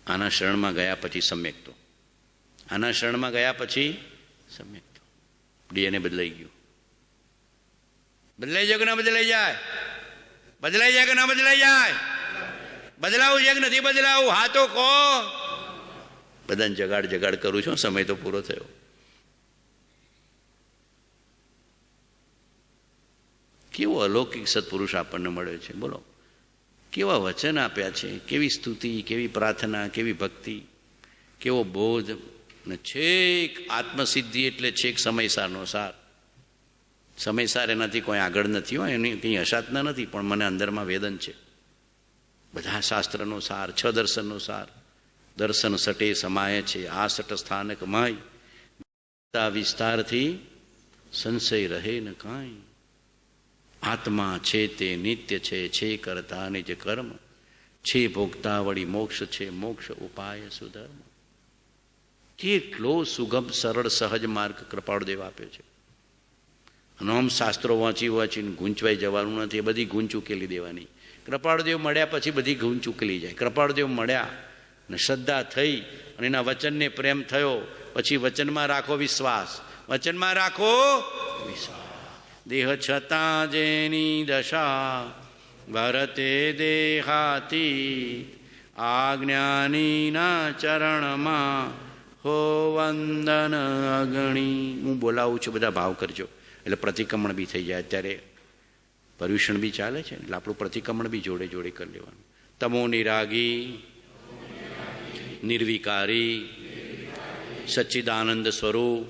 આના શરણમાં ગયા પછી સમ્યક્તો, આના શરણમાં ગયા પછી સમ્યક્તો. ડીએનએ બદલાઈ ગયું. બદલાઈ જાય કે ના બદલાઈ જાય? બદલાઈ જાય કે ના બદલાઈ જાય? બદલાવું છે કે નથી બદલાવું? હા તો કહો. બધાને જગાડ કરું છું, સમય તો પૂરો થયો. કેવો અલૌકિક સત્પુરુષ આપણને મળ્યો છે. બોલો, કેવા વચન આપ્યા છે, કેવી સ્તુતિ, કેવી પ્રાર્થના, કેવી ભક્તિ, કેવો બોધ. ને છેક આત્મસિદ્ધિ એટલે છેક સમયસારનો સાર. સમયસાર એનાથી કોઈ આગળ નથી હોય, એની કંઈ હસાતના નથી, પણ મને અંદરમાં વેદન છે. બધા શાસ્ત્રનો સાર, 6 દર્શનનો સાર. દર્શન સટે સમાય છે, આ સટ સ્થાનક માય, વિસ્તારથી સંશય રહે ન કાંઈ. આત્મા છે તે નિત્ય છે કરતા નિજ કર્મ, છે ભોગતા વળી મોક્ષ છે, મોક્ષ ઉપાય સુધર્મ. કેટલો સુગમ સરળ સહજ માર્ગ કૃપાળુદેવ આપ્યો છે. આમ શાસ્ત્રો વાંચીને ગૂંચવાઈ જવાનું નથી, એ બધી ગૂંચ ઉકેલી દેવાની. કૃપાળુદેવ મળ્યા પછી બધી ગૂંચ ઉકેલી જાય. કૃપાળુદેવ મળ્યા ને શ્રદ્ધા થઈ અને એના વચનને પ્રેમ થયો, પછી વચનમાં રાખો વિશ્વાસ, વચનમાં રાખો વિશ્વાસ. દેહ છતાં જેની દશા ભરતે દેહાતી, આજ્ઞાનીના ચરણમાં હો વંદન અગણી. હું બોલાવું છું, બધા ભાવ કરજો, એટલે પ્રતિક્રમણ બી થઈ જાય. અત્યારે પર્યુષણ બી ચાલે છે, એટલે આપણું પ્રતિક્રમણ બી જોડે જોડે કરી લેવાનું. તમો નિરાગી, નિર્વિકારી, સચ્ચિદાનંદ સ્વરૂપ,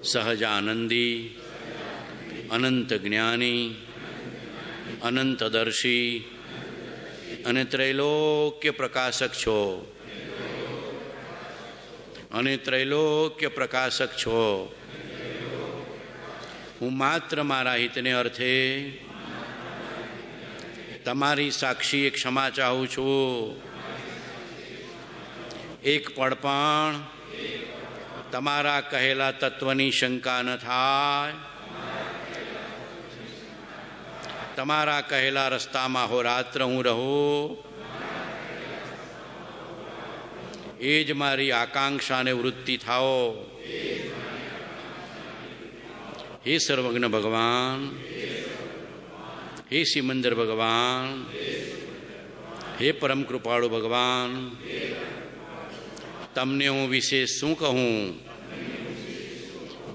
સહજાનંદી, અનંત જ્ઞાની, અનંતદર્શી અને ત્રૈલોક્ય પ્રકાશક છો, અને ત્રૈલોક્ય પ્રકાશક છો. હું માત્ર મારા હિતને અર્થે તમારી સાક્ષી ક્ષમા ચાહું છું. એક પળ પણ તમારા કહેલા તત્વની શંકા ન થાય. તમારા કહેલા રસ્તામાં હોરાત્ર હું રહું, એ જ મારી આકાંક્ષાને વૃત્તિ થાઓ. હે સર્વજ્ઞ ભગવાન, હે સિમંદર ભગવાન, હે પરમ કૃપાળુ ભગવાન, તમને હું વિશેષ શું કહું?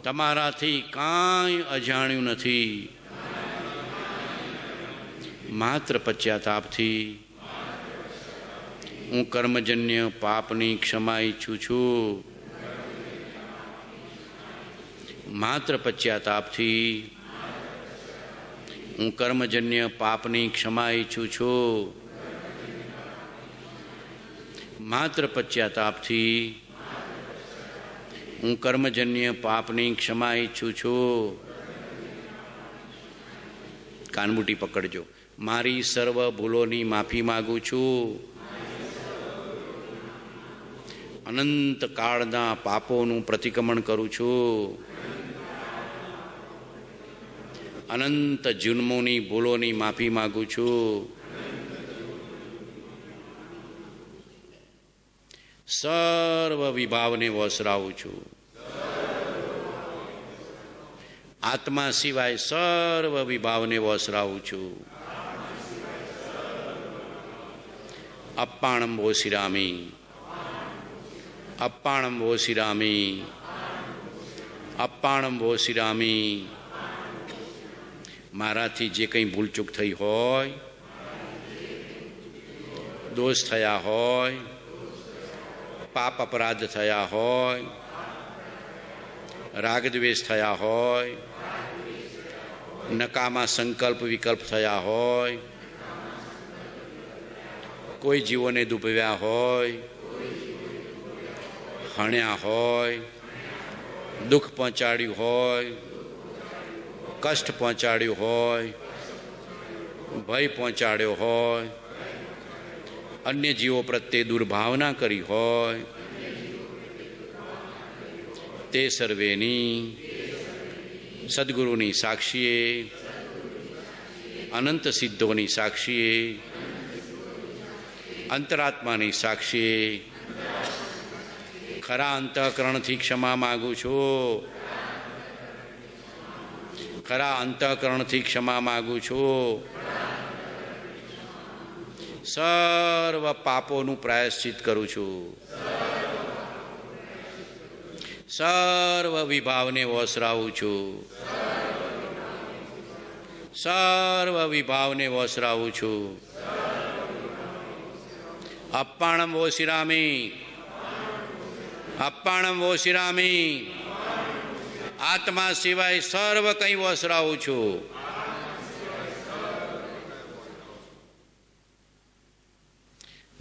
તમારાથી કાંઈ અજાણ્યું નથી. માત્ર પશ્ચાતાપથી હું કર્મજન્ય પાપની ક્ષમા ઈચ્છું છું. માત્ર પશ્ચાતાપથી હું કર્મજન્ય પાપની ક્ષમા ઈચ્છું છું. માત્ર પશ્ચાતાપથી હું કર્મજન્ય પાપની ક્ષમા ઈચ્છું છું. કાનબુટી પકડજો. મારી સર્વ ભૂલોની માફી માગું છું. અનંત કાળના પાપોનું પ્રતિક્રમણ કરું છું. અનંત જન્મોની ભૂલોની માફી માગું છું. સર્વ વિભાવને વસરાવું છું. આત્મા સિવાય સર્વ વિભાવને વસરાવું છું. અપ્પાણમ વોશિરામી, અપ્પાણમ વોશિરામી, અપ્પાણમ વોશિરામી. મારાથી જે કંઈ ભૂલચૂક થઈ હોય, દોષ થયા હોય, પાપ અપરાધ થયા હોય, રાગદ્વેષ થયા હોય, નકામા સંકલ્પ વિકલ્પ થયા હોય, કોઈ જીવોને દુભવ્યા હોય, હણ્યા હોય, દુઃખ પહોંચાડ્યું હોય, કષ્ટ પહોંચાડ્યું હોય, ભય પહોંચાડ્યો હોય, અન્ય જીવો પ્રત્યે દુર્ભાવના કરી હોય, તે સર્વેની સદગુરુની સાક્ષીએ અનંત સિદ્ધોની સાક્ષીએ, અંતરાત્માની સાક્ષીએ ખરા અંતઃકરણથી ક્ષમા માગું છું. ખરા અંતઃકરણથી ક્ષમા માગું છું. સર્વ પાપોનું પ્રાયશ્ચિત કરું છું. સર્વ વિભાવને ઓસરાવું છું. સર્વ વિભાવને ઓસરાવું છું. અપ્પાણમ વોશિરામી, અપ્પાણમ વોશિરામી. આત્મા સિવાય સર્વ કંઈ વસરાવું છું.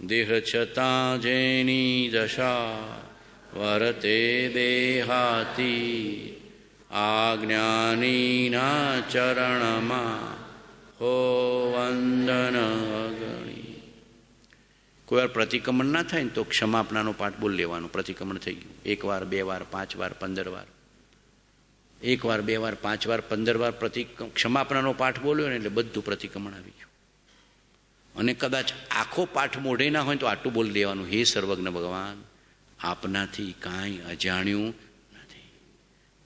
દેહ છતાં જેની દશા વર્તે દેહાતી, આજ્ઞાનીના ચરણમાં હો વંદન અગણી. કોઈ વાર પ્રતિક્રમણ ના થાય ને તો ક્ષમાપનાનો પાઠ બોલ લેવાનો. પ્રતિક્રમણ થઈ ગયું 1 વાર 2 વાર 5 વાર 15 વાર, 1 વાર 2 વાર 5 વાર 15 વાર ક્ષમાપનાનો પાઠ બોલ્યો ને એટલે બધું પ્રતિક્રમણ આવી ગયું. અને કદાચ આખો પાઠ મોઢે ના હોય તો આટલું બોલી દેવાનું, હે સર્વજ્ઞ ભગવાન, આપનાથી કાંઈ અજાણ્યું નથી.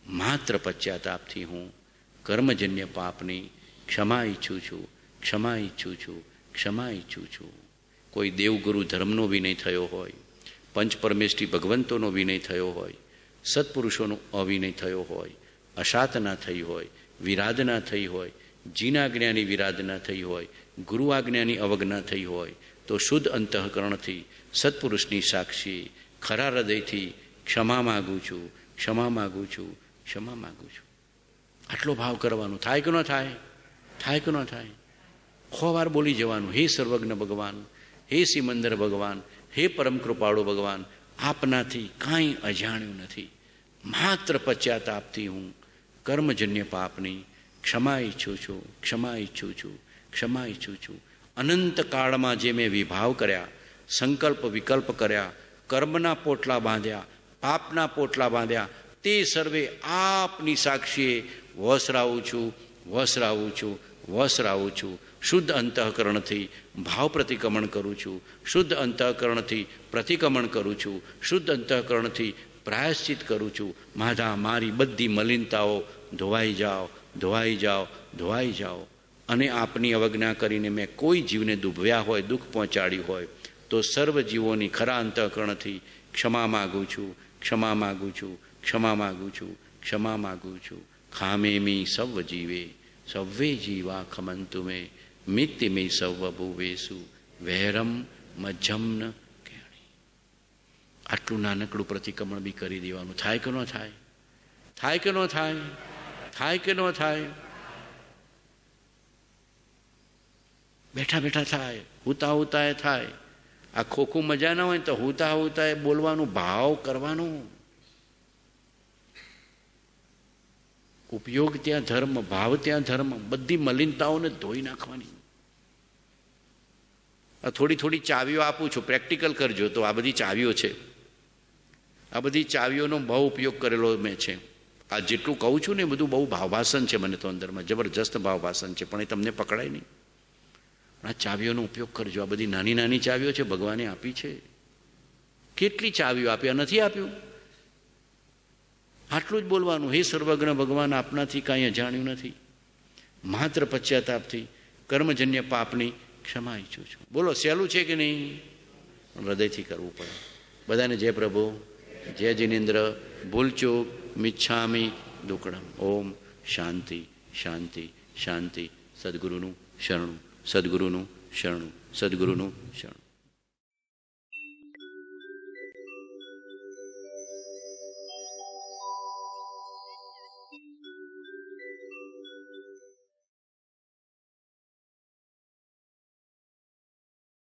માત્ર પશ્ચાતાપથી હું કર્મજન્ય પાપની ક્ષમા ઈચ્છું છું, ક્ષમા ઈચ્છું છું, ક્ષમા ઈચ્છું છું. કોઈ દેવગુરુ ધર્મનો વિનય થયો હોય, પંચપરમેષ્ઠી ભગવંતોનો વિનય થયો હોય, સત્પુરુષોનો અવિનય થયો હોય, અશાતના થઈ હોય, વિરાધના થઈ હોય, જીનાજ્ઞાની વિરાધના થઈ હોય, ગુરુ આજ્ઞાની અવજ્ઞા થઈ હોય, તો શુદ્ધ અંતઃકરણથી સત્પુરુષની સાક્ષી ખરા હૃદયથી ક્ષમા માગું છું, ક્ષમા માગું છું, ક્ષમા માગું છું. આટલો ભાવ કરવાનો. થાય કે ન થાય? થાય કે ન થાય? 100 વાર બોલી જવાનું, હે સર્વજ્ઞ ભગવાન, હે સિમંદર ભગવાન, હે પરમ કૃપાળુ ભગવાન, આપનાથી કાંઈ અજાણ્યું નથી. માત્ર પશ્ચાતાપથી હું કર્મજન્ય પાપની ક્ષમા ઈચ્છું છું, ક્ષમા ઈચ્છું છું, ક્ષમા ઈચ્છું છું. અનંત કાળમાં જે મેં વિભાવ કર્યા, સંકલ્પ વિકલ્પ કર્યા, કર્મના પોટલા બાંધ્યા, પાપના પોટલા બાંધ્યા, તે સર્વે આપની સાક્ષીએ વસરાવું છું, વસરાવું છું, વસરાવું છું. શુદ્ધ અંતઃકરણથી ભાવ પ્રતિક્રમણ કરું છું, શુદ્ધ અંતઃકરણથી પ્રતિક્રમણ કરું છું, શુદ્ધ અંતઃકરણથી પ્રાયશ્ચિત કરું છું. માધા મારી બધી મલિનતાઓ ધોવાઈ જાઓ, ધોવાઈ જાઓ, ધોવાઈ જાઓ. અને આપની અવજ્ઞા કરીને મેં કોઈ જીવને દુભવ્યા હોય, દુઃખ પહોંચાડ્યું હોય, તો સર્વ જીવોની ખરા અંતઃકરણથી ક્ષમા માગું છું, ક્ષમા માગું છું, ક્ષમા માગું છું, ક્ષમા માગું છું. ખામેમી સર્વ જીવે સવ્વે જીવા ખમંતુ મે મિત્તિ મે સર્વ ભુવેસુ વૈરમ મજ્જમ્ન કેણી. આટલું નાનકડું પ્રતિક્રમણ બી કરી દેવાનું. થાય કે ન થાય? થાય કે ન થાય? થાય કે ન થાય? બેઠા બેઠા થાય, હુતા હુતાએ થાય. આ ખોખું મજા ના હોય તો હુતા હુતાએ બોલવાનું, ભાવ કરવાનું. ઉપયોગ ત્યાં ધર્મ, ભાવ ત્યાં ધર્મ. બધી મલિનતાઓને ધોઈ નાખવાની. આ થોડી થોડી ચાવીઓ આપું છું, પ્રેક્ટિકલ કરજો. તો આ બધી ચાવીઓ છે, આ બધી ચાવીઓનો બહુ ઉપયોગ કરેલો મેં છે. આ જેટલું કહું છું ને એ બધું બહુ ભાવભાષણ છે. મને તો અંદરમાં જબરજસ્ત ભાવભાષણ છે, પણ એ તમને પકડાય નહીં. આ ચાવીઓનો ઉપયોગ કરજો. આ બધી નાની નાની ચાવીઓ છે, ભગવાને આપી છે. કેટલી ચાવીઓ આપી, નથી આપ્યું? આટલું જ બોલવાનું, હે સર્વજ્ઞ ભગવાન, આપનાથી કાંઈ અજાણ્યું નથી. માત્ર પશ્ચાતાપથી કર્મજન્ય પાપની ક્ષમા ઈચ્છું છું. બોલો, સહેલું છે કે નહીં? હૃદયથી કરવું પડે. બધાને જય પ્રભુ, જય જિનેન્દ્ર. ભૂલચૂક મિચ્છામી દુક્કડમ. ઓમ શાંતિ, શાંતિ, શાંતિ. સદગુરુનું શરણું, સદગુરુનું શરણું, સદગુરુનું શરણું.